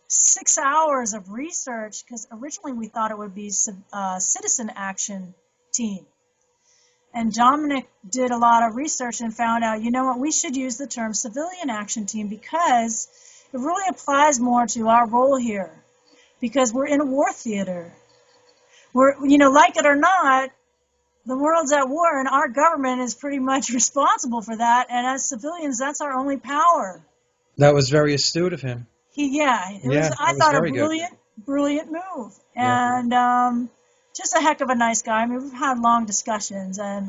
B: 6 hours of research, because originally we thought it would be citizen action team. And Dominic did a lot of research and found out, we should use the term civilian action team because it really applies more to our role here, because we're in a war theater. We're, like it or not, the world's at war, and our government is pretty much responsible for that. And as civilians, that's our only power.
A: That was very astute of him.
B: I thought a brilliant move. And just a heck of a nice guy. I mean, we've had long discussions, and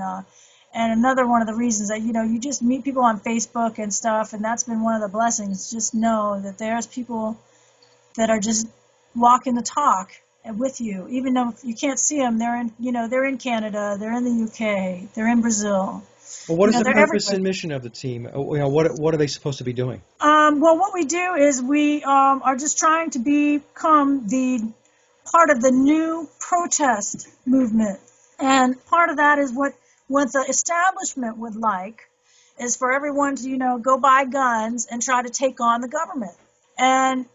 B: another one of the reasons that, you just meet people on Facebook and stuff, and that's been one of the blessings. Just know that there's people that are just walking the talk with you, even though you can't see them. They're in Canada, they're in the UK, they're in Brazil.
A: Well, what is the purpose and mission of the team? What are they supposed to be doing?
B: Well, what we do is we are just trying to become the part of the new protest movement. And part of that is what the establishment would like is for everyone to, go buy guns and try to take on the government. And,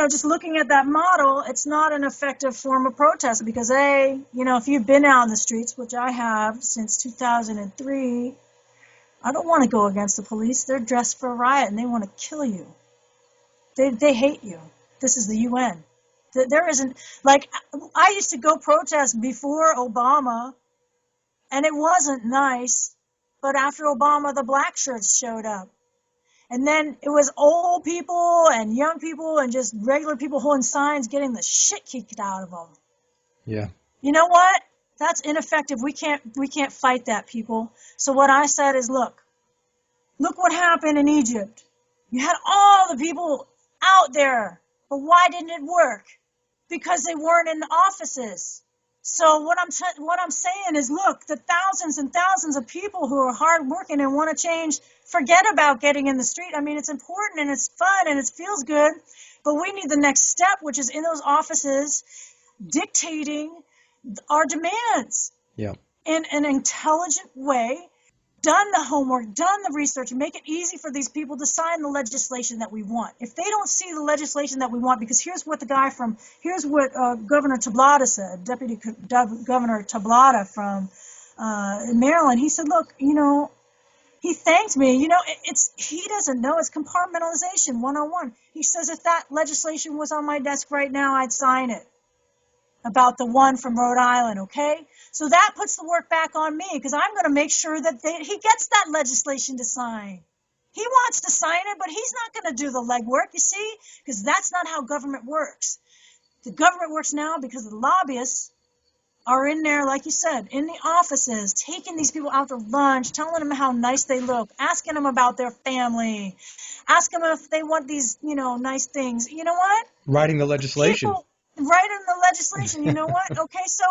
B: just looking at that model, it's not an effective form of protest because, if you've been out in the streets, which I have since 2003, I don't want to go against the police. They're dressed for a riot and they want to kill you. They hate you. This is the UN. There isn't, I used to go protest before Obama, and it wasn't nice, but after Obama, the black shirts showed up. And then it was old people and young people and just regular people holding signs getting the shit kicked out of them.
A: Yeah.
B: You know what? That's ineffective. We can't fight that, people. So what I said is, look what happened in Egypt. You had all the people out there, but why didn't it work? Because they weren't in the offices. So what I'm saying is, look, the thousands and thousands of people who are hardworking and want to change, forget about getting in the street. I mean, it's important and it's fun and it feels good, but we need the next step, which is in those offices dictating our demands in an intelligent way. Done the homework, done the research, and make it easy for these people to sign the legislation that we want. If they don't see the legislation that we want, because here's what Governor Tablada said, Deputy Governor Tablada from Maryland. He said, look, he thanked me. He doesn't know. It's compartmentalization 101. He says, if that legislation was on my desk right now, I'd sign it. About the one from Rhode Island, okay? So that puts the work back on me, because I'm going to make sure that he gets that legislation to sign. He wants to sign it, but he's not going to do the legwork, you see, because that's not how government works. The government works now because the lobbyists are in there, like you said, in the offices, taking these people out to lunch, telling them how nice they look, asking them about their family, asking them if they want these, nice things. You know what?
A: Writing the legislation.
B: Right in the legislation, you know what? Okay, so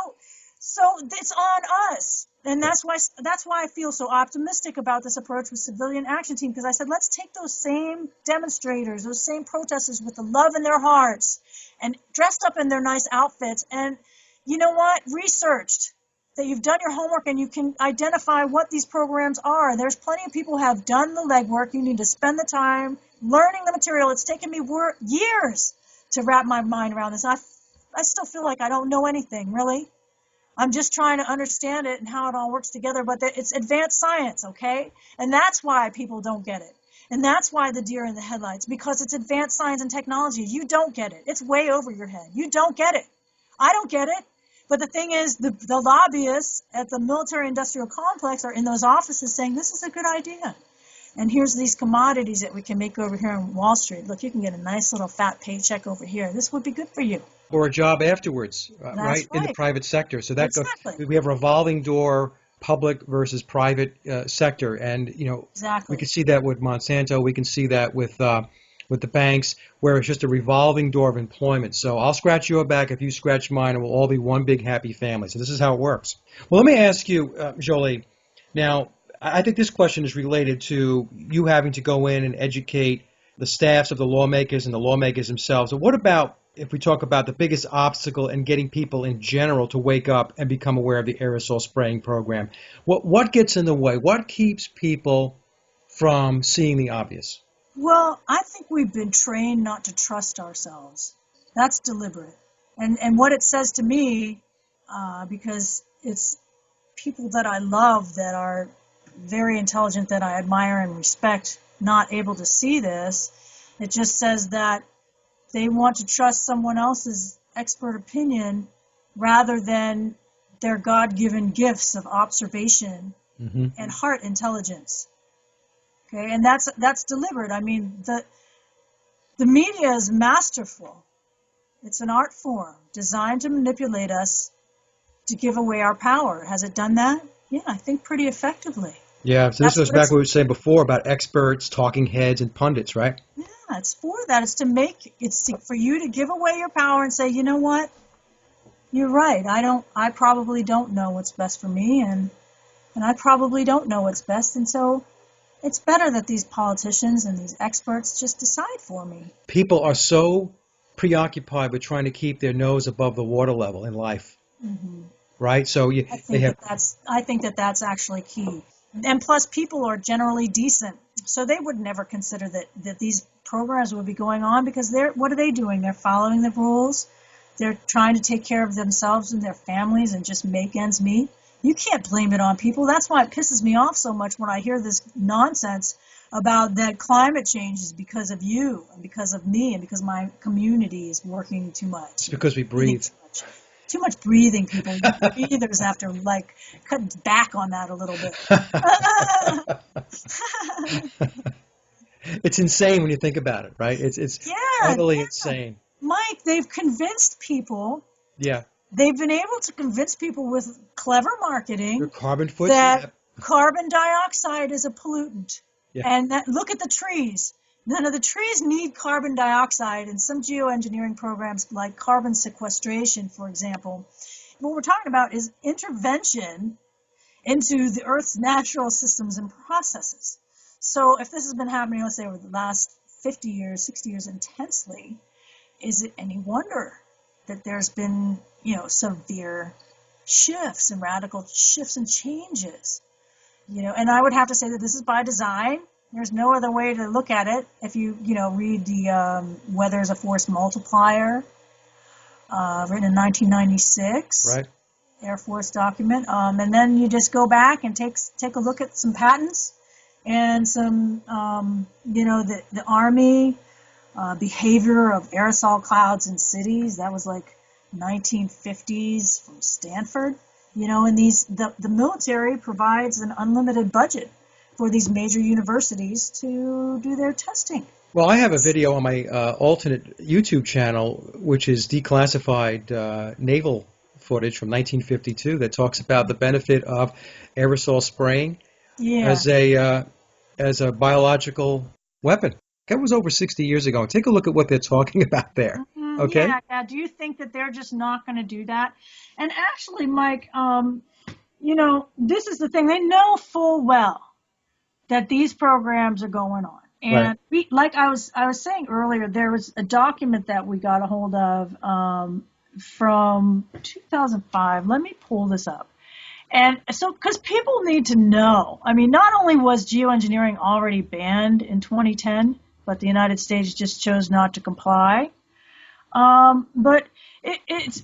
B: it's on us, and that's why I feel so optimistic about this approach with Civilian Action Team, because I said, let's take those same demonstrators, those same protesters with the love in their hearts, and dressed up in their nice outfits, and you know what? Researched that you've done your homework and you can identify what these programs are. There's plenty of people who have done the legwork. You need to spend the time learning the material. It's taken me years to wrap my mind around this. I still feel like I don't know anything, really. I'm just trying to understand it and how it all works together, but it's advanced science, okay? And that's why people don't get it. And that's why the deer in the headlights, because it's advanced science and technology. You don't get it. It's way over your head. You don't get it. I don't get it. But the thing is, the lobbyists at the military-industrial complex are in those offices saying, this is a good idea. And here's these commodities that we can make over here on Wall Street. Look, you can get a nice little fat paycheck over here. This would be good for you.
A: Or a job afterwards, right, in the private sector. So that we have a revolving door, public versus private sector. And, we can see that with Monsanto. We can see that with the banks, where it's just a revolving door of employment. So I'll scratch your back if you scratch mine, and we'll all be one big happy family. So this is how it works. Well, let me ask you, Jolie, now, I think this question is related to you having to go in and educate the staffs of the lawmakers and the lawmakers themselves. So what about, if we talk about the biggest obstacle in getting people in general to wake up and become aware of the aerosol spraying program? What gets in the way? What keeps people from seeing the obvious?
B: Well, I think we've been trained not to trust ourselves. That's deliberate. And what it says to me, because it's people that I love that are very intelligent, that I admire and respect, not able to see this, it just says that they want to trust someone else's expert opinion rather than their God-given gifts of observation and heart intelligence. Okay, and that's deliberate. I mean, the media is masterful. It's an art form designed to manipulate us to give away our power. Has it done that? Yeah, I think pretty effectively.
A: Yeah, so this goes back to what we were saying before about experts, talking heads, and pundits, right?
B: Yeah, it's for that. It's for you to give away your power and say, you know what? You're right. I probably don't know what's best for me, and I probably don't know what's best, and so it's better that these politicians and these experts just decide for me. People
A: are so preoccupied with trying to keep their nose above the water level in life, right? So
B: I think that's actually key. And plus, people are generally decent, so they would never consider that these programs would be going on, because what are they doing? They're following the rules. They're trying to take care of themselves and their families and just make ends meet. You can't blame it on people. That's why it pisses me off so much when I hear this nonsense about that climate change is because of you and because of me and because my community is working too much.
A: It's because we breathe.
B: Too much breathing, people. You breathers have to cut back on that a little
A: bit. It's insane when you think about it, right? It's utterly insane.
B: Mike, they've convinced people they've been able to convince people with clever
A: Your
B: marketing
A: carbon
B: that
A: footprint.
B: carbon dioxide is a pollutant.
A: Yeah.
B: And that, look at the trees. None of the trees need carbon dioxide, and some geoengineering programs like carbon sequestration, for example. What we're talking about is intervention into the Earth's natural systems and processes. So if this has been happening, let's say, over the last 50 years, 60 years intensely, is it any wonder that there's been, severe shifts and radical shifts and changes? And I would have to say that this is by design. There's no other way to look at it. If you, read the Weather is a Force Multiplier, written in 1996.
A: Right.
B: Air Force document, and then you just go back and take a look at some patents and some, the Army behavior of aerosol clouds in cities. That was like 1950s from Stanford. And the military provides an unlimited budget for these major universities to do their testing.
A: Well, I have a video on my alternate YouTube channel, which is declassified naval footage from 1952 that talks about the benefit of aerosol spraying as a biological weapon. That was over 60 years ago. Take a look at what they're talking about there. Okay?
B: Yeah. Do you think that they're just not going to do that? And actually, Mike, this is the thing. They know full well that these programs are going on. And like I was saying earlier, there was a document that we got a hold of from 2005. Let me pull this up. And so, because people need to know, I mean, not only was geoengineering already banned in 2010, but the United States just chose not to comply. But it's,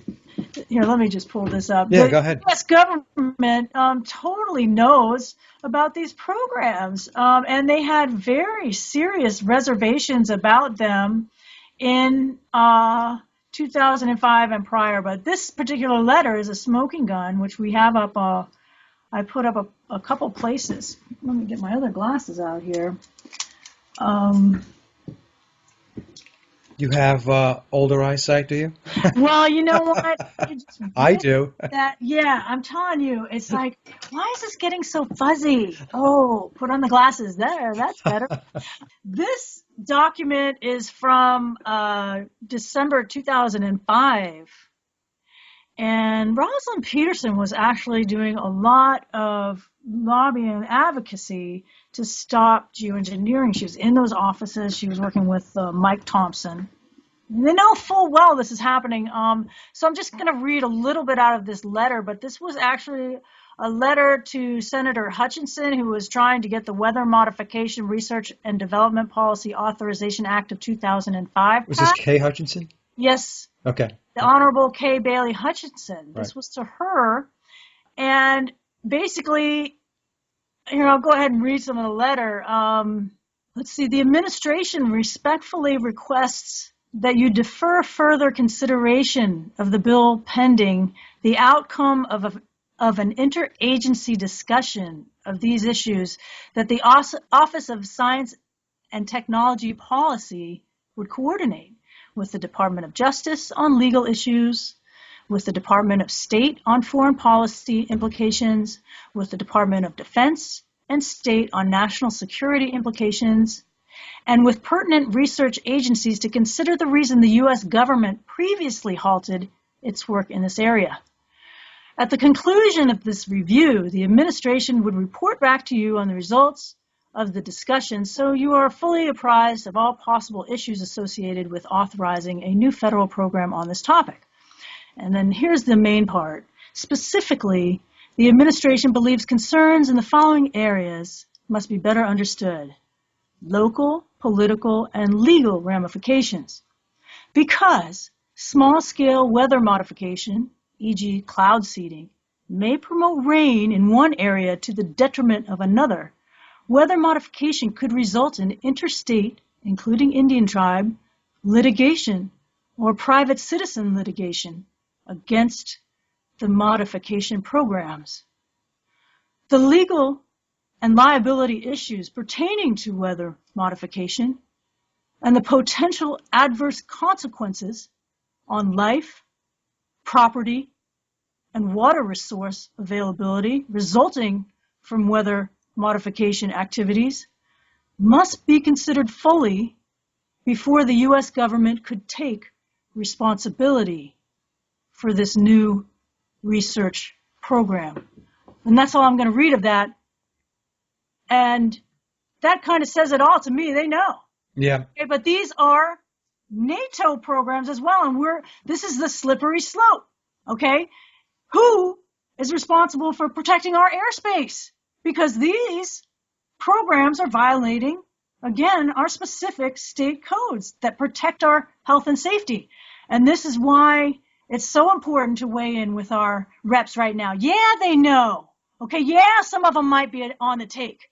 B: here, let me just pull this up.
A: Yeah, go ahead.
B: The U.S. government totally knows about these programs, and they had very serious reservations about them in 2005 and prior. But this particular letter is a smoking gun, which we have up. I put up a couple places. Let me get my other glasses out here.
A: You have older eyesight, do you?
B: Well, you know what?
A: I do.
B: Yeah, I'm telling you, it's like, why is this getting so fuzzy? Oh, put on the glasses. There, that's better. This document is from December 2005. And Rosalind Peterson was actually doing a lot of lobbying and advocacy to stop geoengineering. She was in those offices. She was working with Mike Thompson. They know full well this is happening. So I'm just going to read a little bit out of this letter, but this was actually a letter to Senator Hutchinson, who was trying to get the Weather Modification Research and Development Policy Authorization Act of 2005.
A: Was this Kay Hutchinson?
B: Yes.
A: Okay.
B: The Honorable Kay Bailey Hutchinson. This
A: Right.
B: was to her. And basically, here, I'll go ahead and read some of the letter. Let's see. The administration respectfully requests that you defer further consideration of the bill pending the outcome of an interagency discussion of these issues that the Office of Science and Technology Policy would coordinate with the Department of Justice on legal issues, with the Department of State on foreign policy implications, with the Department of Defense and State on national security implications, and with pertinent research agencies to consider the reason the U.S. government previously halted its work in this area. At the conclusion of this review, the administration would report back to you on the results of the discussion so you are fully apprised of all possible issues associated with authorizing a new federal program on this topic. And then here's the main part. Specifically, the administration believes concerns in the following areas must be better understood: local, political, and legal ramifications. Because small-scale weather modification, e.g. cloud seeding, may promote rain in one area to the detriment of another, weather modification could result in interstate, including Indian tribe, litigation or private citizen litigation against the modification programs. The legal and liability issues pertaining to weather modification and the potential adverse consequences on life, property, and water resource availability resulting from weather modification activities must be considered fully before the U.S. government could take responsibility for this new research program. And that's all I'm going to read of that. And that kind of says it all to me. They know.
A: Yeah.
B: Okay, but these are NATO programs as well, and this is the slippery slope. Okay, who is responsible for protecting our airspace? Because these programs are violating, again, our specific state codes that protect our health and safety. And this is why it's so important to weigh in with our reps right now. Yeah, they know. Okay, yeah, some of them might be on the take.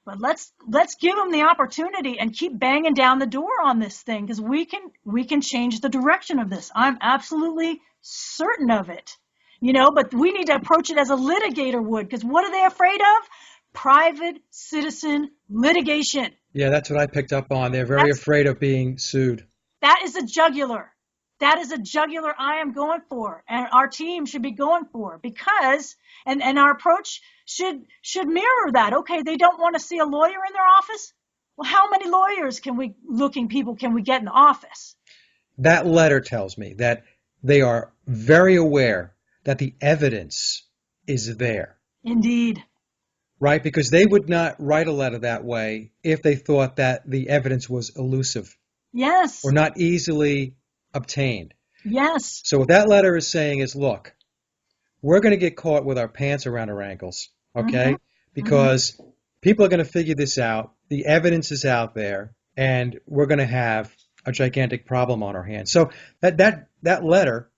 B: But let's give them the opportunity and keep banging down the door on this thing, because we can change the direction of this. I'm absolutely certain of it. But we need to approach it as a litigator would, because what are they afraid of? Private citizen litigation.
A: Yeah, that's what I picked up on. They're very afraid of being sued.
B: That is a jugular. That is a jugular I am going for, and our team should be going for, because, and our approach should mirror that. Okay, they don't want to see a lawyer in their office. Well, how many looking people can we get in the office?
A: That letter tells me that they are very aware that the evidence is there.
B: Indeed.
A: Right? Because they would not write a letter that way if they thought that the evidence was elusive.
B: Yes.
A: Or not easily obtained.
B: Yes.
A: So what that letter is saying is, look, we're going to get caught with our pants around our ankles, okay? Mm-hmm. Because people are going to figure this out. The evidence is out there, and we're going to have a gigantic problem on our hands. So that letter,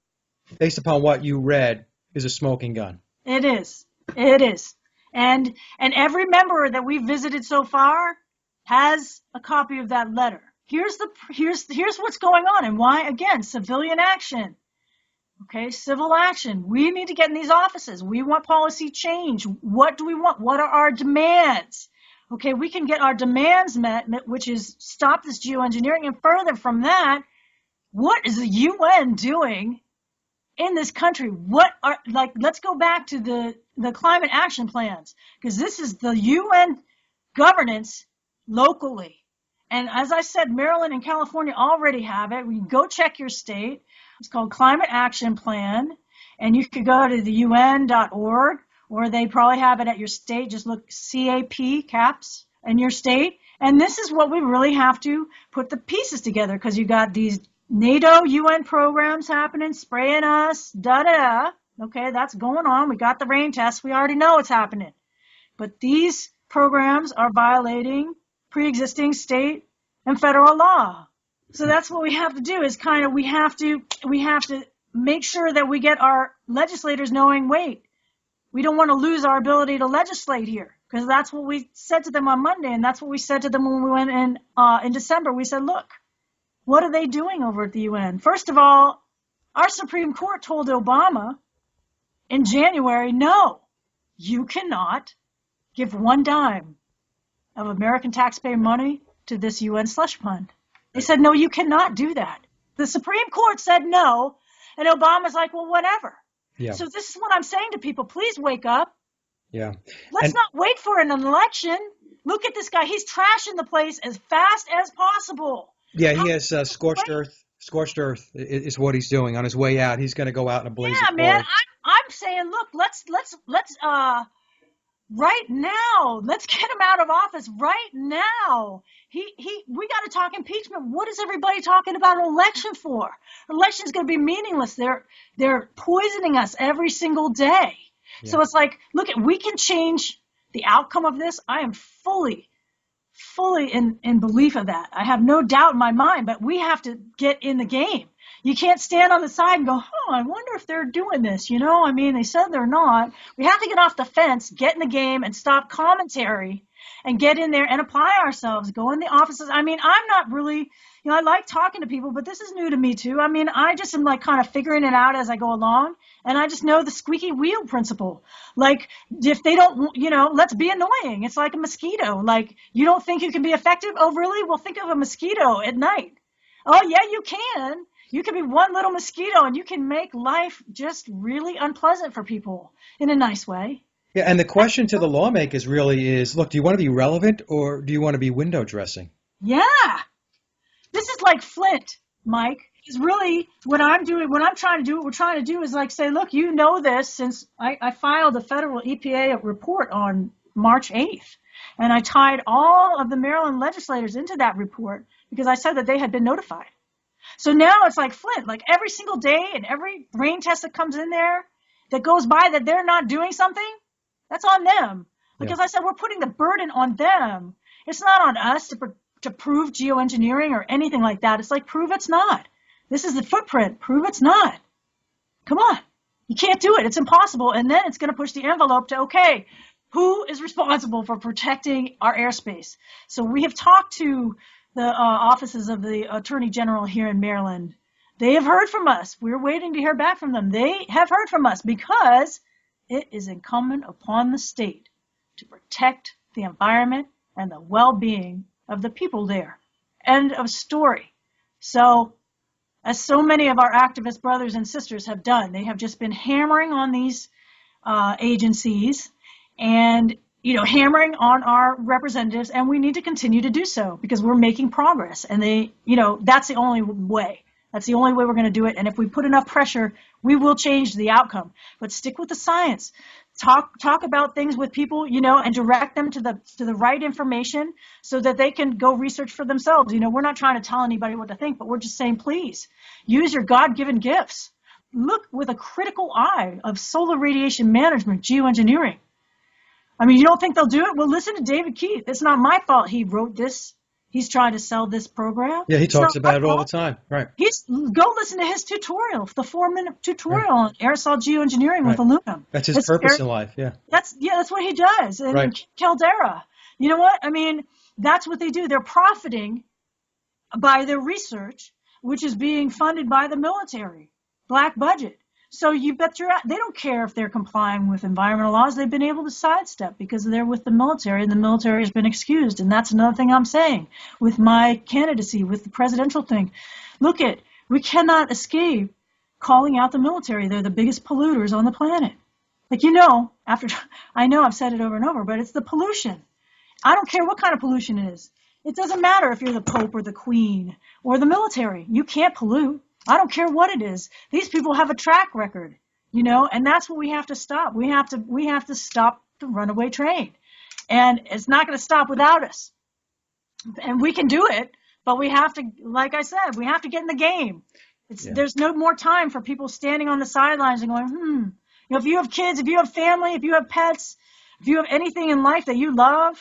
A: based upon what you read, is a smoking gun.
B: It is. It is. And every member that we've visited so far has a copy of that letter. Here's what's going on and why, again, civilian action. Okay, civil action. We need to get in these offices. We want policy change. What do we want? What are our demands? Okay, we can get our demands met, which is stop this geoengineering. And further from that, what is the UN doing in this country? Let's go back to the climate action plans, because this is the UN governance locally. And as I said, Maryland and California already have it. We can go check your state. It's called Climate Action Plan. And you could go to the UN.org, or they probably have it at your state. Just look CAP, CAPS, in your state. And this is what we really have to put the pieces together, because you got these NATO UN programs happening, spraying us, da-da-da. Okay, that's going on. We got the rain tests. We already know it's happening. But these programs are violating pre-existing state and federal law. So that's what we have to do, is we have to make sure that we get our legislators knowing, wait, we don't want to lose our ability to legislate here, because that's what we said to them on Monday, and that's what we said to them when we went in December. We said, look, what are they doing over at the UN? First of all, our Supreme Court told Obama in January, no, you cannot give one dime of American taxpayer money to this UN slush fund. They said, no, you cannot do that. The Supreme Court said no, and Obama's like, well, whatever. Yeah. So this is what I'm saying to people. Please wake up.
A: Yeah.
B: Let's not wait for an election. Look at this guy. He's trashing the place as fast as possible.
A: Yeah, he has scorched earth. Scorched earth is what he's doing on his way out. He's going to go out in a blaze of glory.
B: Yeah, man. I'm saying, look, let's right now, let's get him out of office right now. We got to talk impeachment. What is everybody talking about an election for? Election is going to be meaningless. They're poisoning us every single day. Yeah. So it's like, look, we can change the outcome of this. I am fully in belief of that. I have no doubt in my mind, but we have to get in the game. You can't stand on the side and go, I wonder if they're doing this. They said they're not. We have to get off the fence, get in the game, and stop commentary and get in there and apply ourselves, go in the offices. I'm not really, I like talking to people, but this is new to me too. I just am kind of figuring it out as I go along, and I just know the squeaky wheel principle. Like, if they don't, let's be annoying. It's like a mosquito. Like, you don't think you can be effective? Oh, really? Well, think of a mosquito at night. Oh, yeah, you can. You can be one little mosquito and you can make life just really unpleasant for people in a nice way.
A: Yeah, and the question to the lawmakers really is, look, do you want to be relevant or do you want to be window dressing?
B: Yeah. This is like Flint, Mike. Is really what I'm doing, what I'm trying to do, what we're trying to do is like say, look, you know this since I filed a federal EPA report on March 8th. And I tied all of the Maryland legislators into that report because I said that they had been notified. So now it's like Flint, like every single day and every rain test that comes in there that goes by that they're not doing something, that's on them. Because
A: Yeah.
B: I said we're putting the burden on them. It's not on us to prove geoengineering or anything like that. It's like, prove it's not. This is the footprint. Prove it's not. Come on. You can't do it. It's impossible. And then it's going to push the envelope to, okay, who is responsible for protecting our airspace? So we have talked to the offices of the Attorney General here in Maryland. They have heard from us. We're waiting to hear back from them. They have heard from us because it is incumbent upon the state to protect the environment and the well-being of the people there. End of story. So, as so many of our activist brothers and sisters have done, they have just been hammering on these agencies and, hammering on our representatives, and we need to continue to do so because we're making progress. And that's the only way. That's the only way we're going to do it. And if we put enough pressure, we will change the outcome. But stick with the science. Talk about things with people, and direct them to the right information so that they can go research for themselves. We're not trying to tell anybody what to think, but we're just saying, please use your God-given gifts. Look with a critical eye of solar radiation management, geoengineering. I mean, you don't think they'll do it? Well, listen to David Keith. It's not my fault he wrote this. He's trying to sell this program.
A: Yeah, he
B: It's not
A: talks
B: my
A: about it all the
B: fault.
A: time. Right.
B: Go listen to his tutorial, the 4-minute tutorial
A: Right.
B: on aerosol geoengineering with
A: Right.
B: aluminum.
A: That's his purpose in life. Yeah.
B: That's what he does. And
A: Right.
B: Caldera. You know what? I mean, that's what they do. They're profiting by their research, which is being funded by the military, black budget. So you bet they don't care if they're complying with environmental laws. They've been able to sidestep because they're with the military, and the military has been excused. And that's another thing I'm saying with my candidacy, with the presidential thing. We cannot escape calling out the military. They're the biggest polluters on the planet. Like, I know I've said it over and over, but it's the pollution. I don't care what kind of pollution it is. It doesn't matter if you're the Pope or the Queen or the military. You can't pollute. I don't care what it is. These people have a track record, and that's what we have to stop. We have to stop the runaway train. And it's not going to stop without us. And we can do it, but we have to, like I said, we have to get in the game. There's no more time for people standing on the sidelines and going, if you have kids, if you have family, if you have pets, if you have anything in life that you love,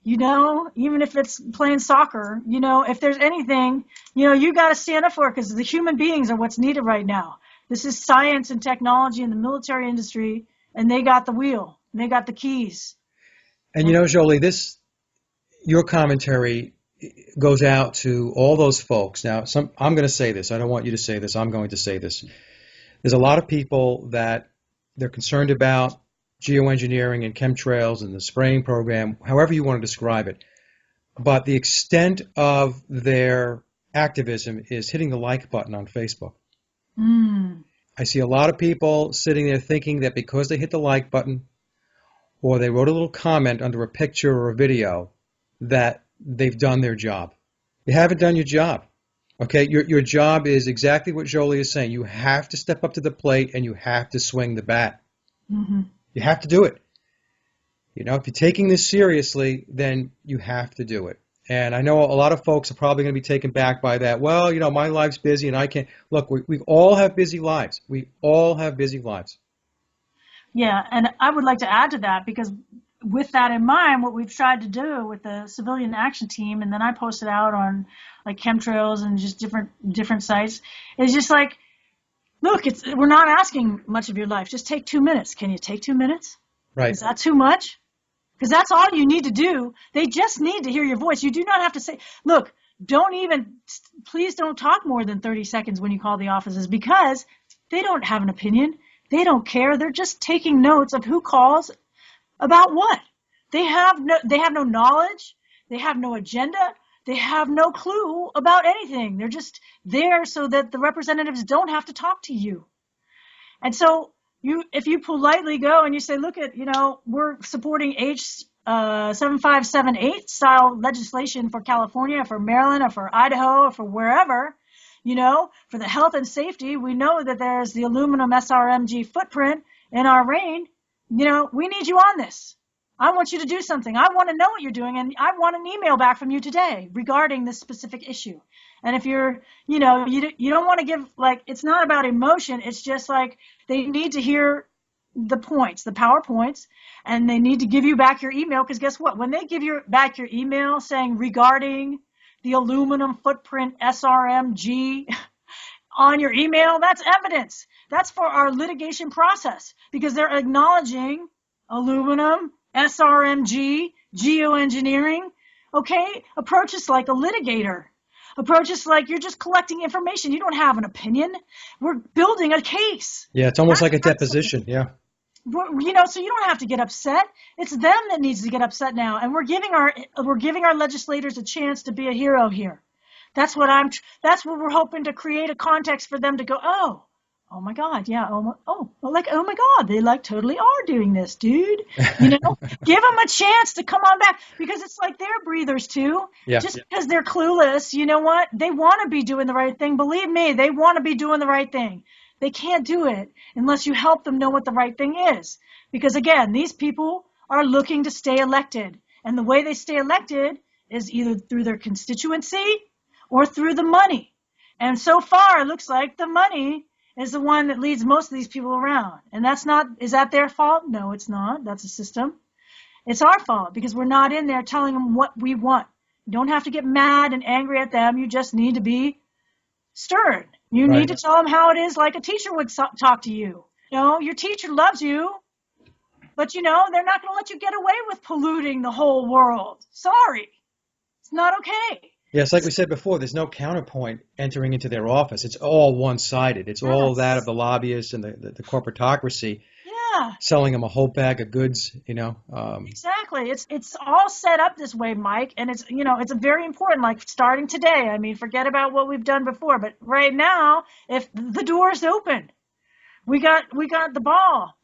B: even if it's playing soccer, if there's anything, you got to stand up for it because the human beings are what's needed right now. This is science and technology and the military industry, and they got the wheel, and they got the keys.
A: And Jolie, your commentary goes out to all those folks. Now, I'm going to say this. I don't want you to say this. I'm going to say this. There's a lot of people that they're concerned about geoengineering and chemtrails and the spraying program, however you want to describe it. But the extent of their activism is hitting the like button on Facebook. I see a lot of people sitting there thinking that because they hit the like button or they wrote a little comment under a picture or a video that they've done their job. You haven't done your job. Okay, your job is exactly what Jolie is saying. You have to step up to the plate and you have to swing the bat.
B: Mm-hmm.
A: You have to do it. If you're taking this seriously, then you have to do it. And I know a lot of folks are probably going to be taken back by that. Well, my life's busy and I can't. Look, we all have busy lives. We all have busy lives.
B: Yeah, and I would like to add to that because with that in mind, what we've tried to do with the civilian action team, and then I posted out on like chemtrails and just different sites, is just like, look, we're not asking much of your life. Just take 2 minutes. Can you take 2 minutes?
A: Right.
B: Is that too much? Because that's all you need to do. They just need to hear your voice. You do not have to say, look, please don't talk more than 30 seconds when you call the offices because they don't have an opinion. They don't care. They're just taking notes of who calls about what. They have no knowledge. They have no agenda. They have no clue about anything. They're just there so that the representatives don't have to talk to you. And so if you politely go and you say, look at, we're supporting H 7578 style legislation for California, for Maryland, or for Idaho, or for wherever, for the health and safety, we know that there's the aluminum SRMG footprint in our rain. We need you on this. I want you to do something. I want to know what you're doing, and I want an email back from you today regarding this specific issue. And if you're, you don't want to give, it's not about emotion. It's just they need to hear the points, the PowerPoints, and they need to give you back your email, because guess what? When they give you back your email saying regarding the aluminum footprint SRMG on your email, that's evidence. That's for our litigation process, because they're acknowledging aluminum, SRMG, geoengineering. Okay, approach us like a litigator. Approach us like you're just collecting information. You don't have an opinion. We're building a case.
A: Yeah, it's almost like a deposition. Yeah.
B: So you don't have to get upset. It's them that needs to get upset now, and we're giving our legislators a chance to be a hero here. That's what we're hoping to create a context for them to go, oh my God, yeah, oh my God, they totally are doing this, dude. Give them a chance to come on back, because it's like they're breathers too.
A: Yeah.
B: Just because they're clueless, you know what? They want to be doing the right thing. Believe me, they want to be doing the right thing. They can't do it unless you help them know what the right thing is. Because again, these people are looking to stay elected. And the way they stay elected is either through their constituency or through the money. And so far, it looks like the money is the one that leads most of these people around. And is that their fault? No, it's not. That's a system. It's our fault, because we're not in there telling them what we want. You don't have to get mad and angry at them. You just need to be stern. You need to tell them how it is, like a teacher would talk to you. Your teacher loves you, but they're not going to let you get away with polluting the whole world. Sorry. It's not okay.
A: Yes, like we said before, there's no counterpoint entering into their office. It's all one-sided. It's all that of the lobbyists and the corporatocracy.
B: Yeah.
A: Selling them a whole bag of goods,
B: Exactly. It's all set up this way, Mike, and it's a very important, starting today. I mean, forget about what we've done before, but right now, if the door's open, we got the ball.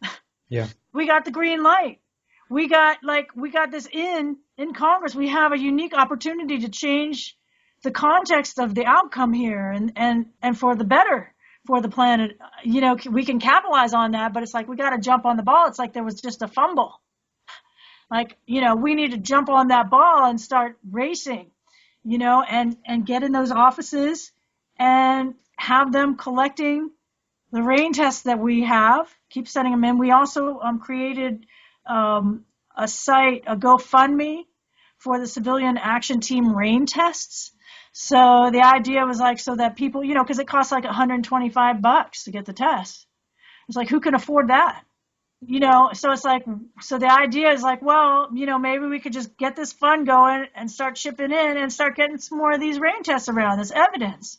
A: Yeah.
B: We got the green light. We got this in Congress. We have a unique opportunity to change the context of the outcome here and for the better for the planet. We can capitalize on that, but it's we got to jump on the ball. It's there was just a fumble. We need to jump on that ball and start racing, and get in those offices and have them collecting the rain tests that we have, keep sending them in. We also created a site, a GoFundMe for the Civilian Action Team rain tests. So the idea was so that people, because it costs $125 to get the test. It's who can afford that? So it's so the idea is well, maybe we could just get this fund going and start shipping in and start getting some more of these rain tests around, this evidence,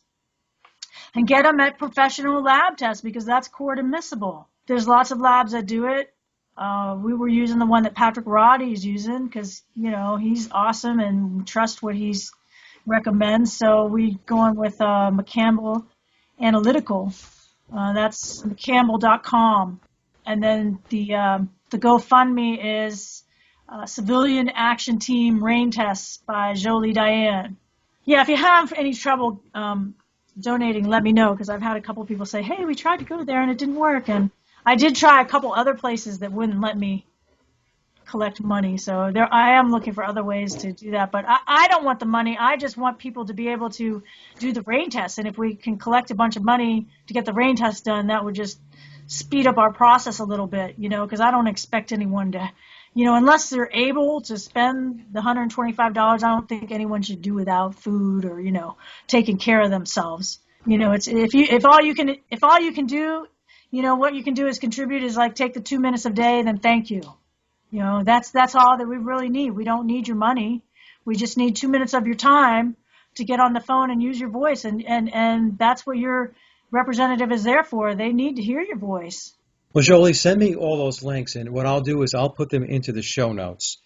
B: and get them at professional lab tests, because that's court admissible. There's lots of labs that do it. We were using the one that Patrick Roddy is using because, he's awesome and we trust what he's recommends. So we going with McCampbell Analytical. That's McCampbell.com. And then the GoFundMe is Civilian Action Team Rain Tests by Jolie, Diane. Yeah, if you have any trouble donating, let me know, because I've had a couple of people say, hey, we tried to go there and it didn't work. And I did try a couple other places that wouldn't let me collect money. So I am looking for other ways to do that. But I don't want the money. I just want people to be able to do the rain tests. And if we can collect a bunch of money to get the rain tests done, that would just speed up our process a little bit, because I don't expect anyone to, unless they're able to spend the $125, I don't think anyone should do without food or, taking care of themselves. It's if all you can do, what you can do is contribute is take the 2 minutes a day, then thank you. That's all that we really need. We don't need your money. We just need 2 minutes of your time to get on the phone and use your voice. And that's what your representative is there for. They need to hear your voice.
A: Well, Jolie, send me all those links, and what I'll do is I'll put them into the show notes.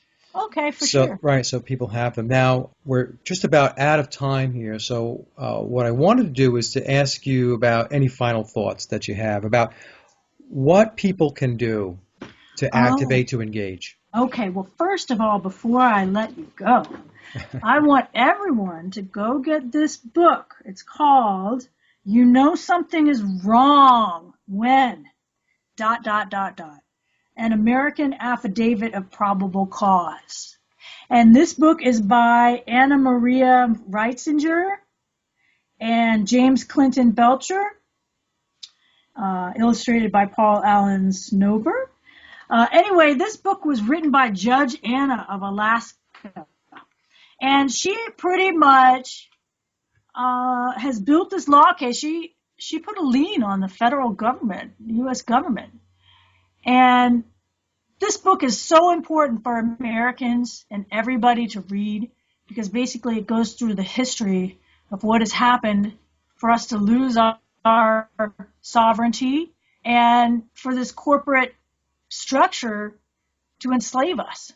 B: Okay, for
A: So,
B: sure.
A: right, so people have them. Now, we're just about out of time here. So, what I wanted to do is to ask you about any final thoughts that you have about what people can do to
B: Oh,
A: activate, to engage.
B: okay. Well, first of all, before I let you go, I want everyone to go get this book. It's called You Know Something is Wrong When dot dot dot dot, An American Affidavit of Probable Cause. And this book is by Anna Maria Reitzinger and James Clinton Belcher, illustrated by Paul Allen Snober. Anyway, this book was written by Judge Anna of Alaska, and she pretty much has built this law case. She put a lien on the federal government, U.S. government, and this book is so important for Americans and everybody to read because basically it goes through the history of what has happened for us to lose our sovereignty and for this corporate structure to enslave us.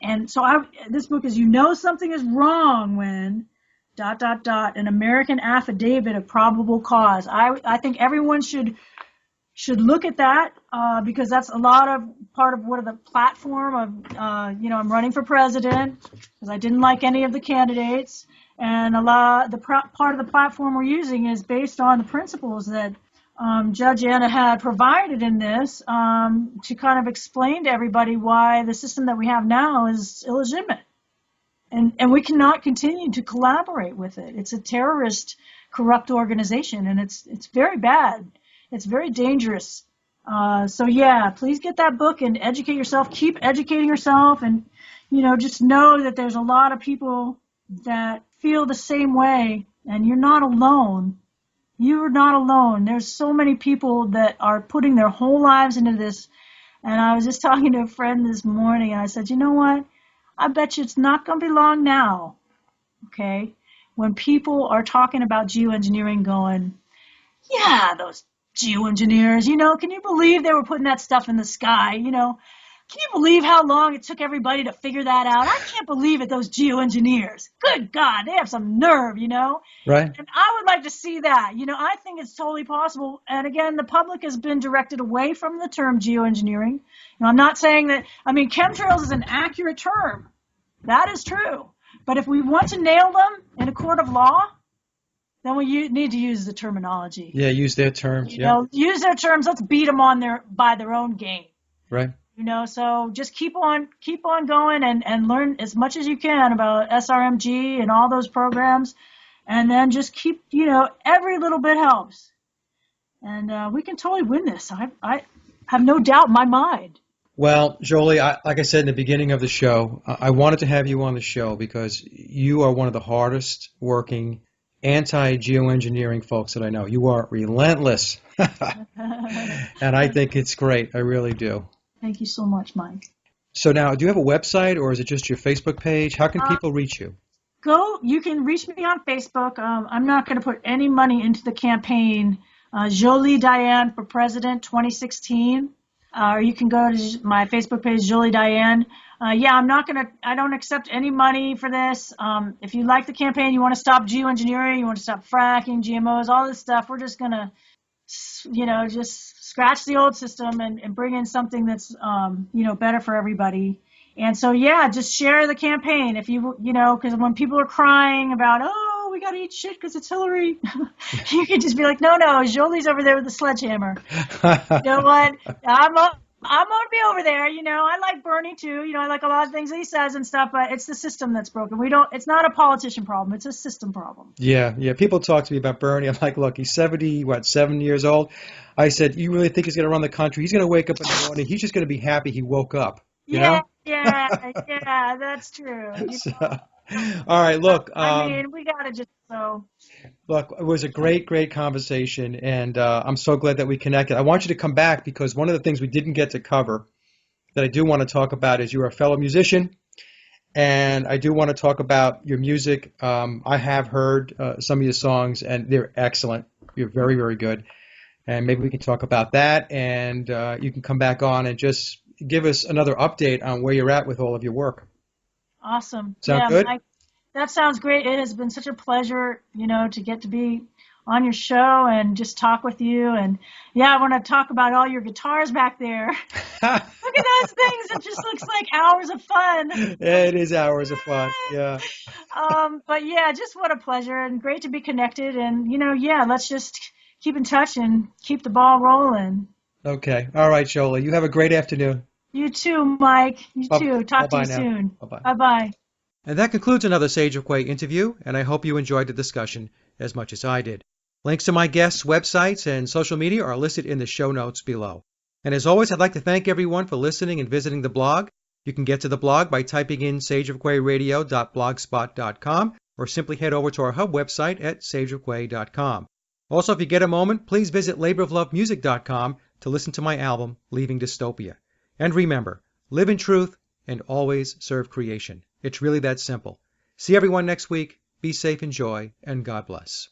B: And so this book is You Know Something is Wrong When dot dot dot, An American Affidavit of Probable Cause. I think everyone should look at that because that's a lot of part of what the platform of I'm running for president because I didn't like any of the candidates, and part of the platform we're using is based on the principles that Judge Anna had provided in this to kind of explain to everybody why the system that we have now is illegitimate. And we cannot continue to collaborate with it. It's a terrorist, corrupt organization, and it's very bad. It's very dangerous. So yeah, please get that book and educate yourself. Keep educating yourself, and just know that there's a lot of people that feel the same way, and you're not alone. You're not alone. There's so many people that are putting their whole lives into this. And I was just talking to a friend this morning, and I said, you know what? I bet you it's not going to be long now, okay, when people are talking about geoengineering going, yeah, those geoengineers, can you believe they were putting that stuff in the sky, Can you believe how long it took everybody to figure that out? I can't believe it, those geoengineers. Good God, they have some nerve,
A: Right.
B: And I would like to see that. I think it's totally possible. And again, the public has been directed away from the term geoengineering. I'm not saying that, chemtrails is an accurate term. That is true. But if we want to nail them in a court of law, then we need to use the terminology.
A: Yeah, use their terms. Yeah.
B: Use their terms. Let's beat them by their own game.
A: Right.
B: So just keep on going and learn as much as you can about SRMG and all those programs. And then just keep, every little bit helps. And we can totally win this. I have no doubt in my mind.
A: Well, Jolie, like I said in the beginning of the show, I wanted to have you on the show because you are one of the hardest working anti-geoengineering folks that I know. You are relentless. And I think it's great. I really do.
B: Thank you so much, Mike.
A: So now, do you have a website or is it just your Facebook page? How can people reach you?
B: You can reach me on Facebook. I'm not going to put any money into the campaign. Jolie Diane for President 2016. Or you can go to my Facebook page, Jolie Diane. I don't accept any money for this. If you like the campaign, you want to stop geoengineering, you want to stop fracking, GMOs, all this stuff, we're just going to, just scratch the old system and bring in something that's, better for everybody. And so, just share the campaign if because when people are crying about, oh, we got to eat shit because it's Hillary, you can just be like, no, Jolie's over there with the sledgehammer. You know what? I'm going to be over there. I like Bernie too. I like a lot of things that he says and stuff, but it's the system that's broken. It's not a politician problem. It's a system problem.
A: Yeah. People talk to me about Bernie. I'm like, look, he's 7 years old. I said, you really think he's going to run the country? He's going to wake up in the morning. He's just going to be happy he woke up.
B: Yeah, that's true.
A: So, all right, look.
B: We got to just so.
A: Look, it was a great conversation, and I'm so glad that we connected. I want you to come back because one of the things we didn't get to cover that I do want to talk about is you're a fellow musician, and I do want to talk about your music. I have heard some of your songs, and they're excellent. You're very, very good. And maybe we can talk about that, and you can come back on and just give us another update on where you're at with all of your work.
B: Awesome.
A: Sound
B: Yeah,
A: good?
B: Mike, that sounds great. It has been such a pleasure, to get to be on your show and just talk with you. And yeah, I want to talk about all your guitars back there. Look at those things. It just looks like hours of fun.
A: Yeah, it is hours of fun. Yeah.
B: But yeah, just what a pleasure and great to be connected. And, yeah, let's just keep in touch and keep the ball rolling.
A: Okay. All right, Jolie. You have a great afternoon.
B: You too, Mike. You
A: Bye
B: too. Talk to you
A: bye now.
B: soon.
A: Bye bye.
B: Bye bye.
A: And that concludes another Sage of Quay interview, and I hope you enjoyed the discussion as much as I did. Links to my guests' websites and social media are listed in the show notes below. And as always, I'd like to thank everyone for listening and visiting the blog. You can get to the blog by typing in sageofquayradio.blogspot.com or simply head over to our hub website at sageofquay.com. Also, if you get a moment, please visit laboroflovemusic.com to listen to my album, Leaving Dystopia. And remember, live in truth and always serve creation. It's really that simple. See everyone next week. Be safe, enjoy, and God bless.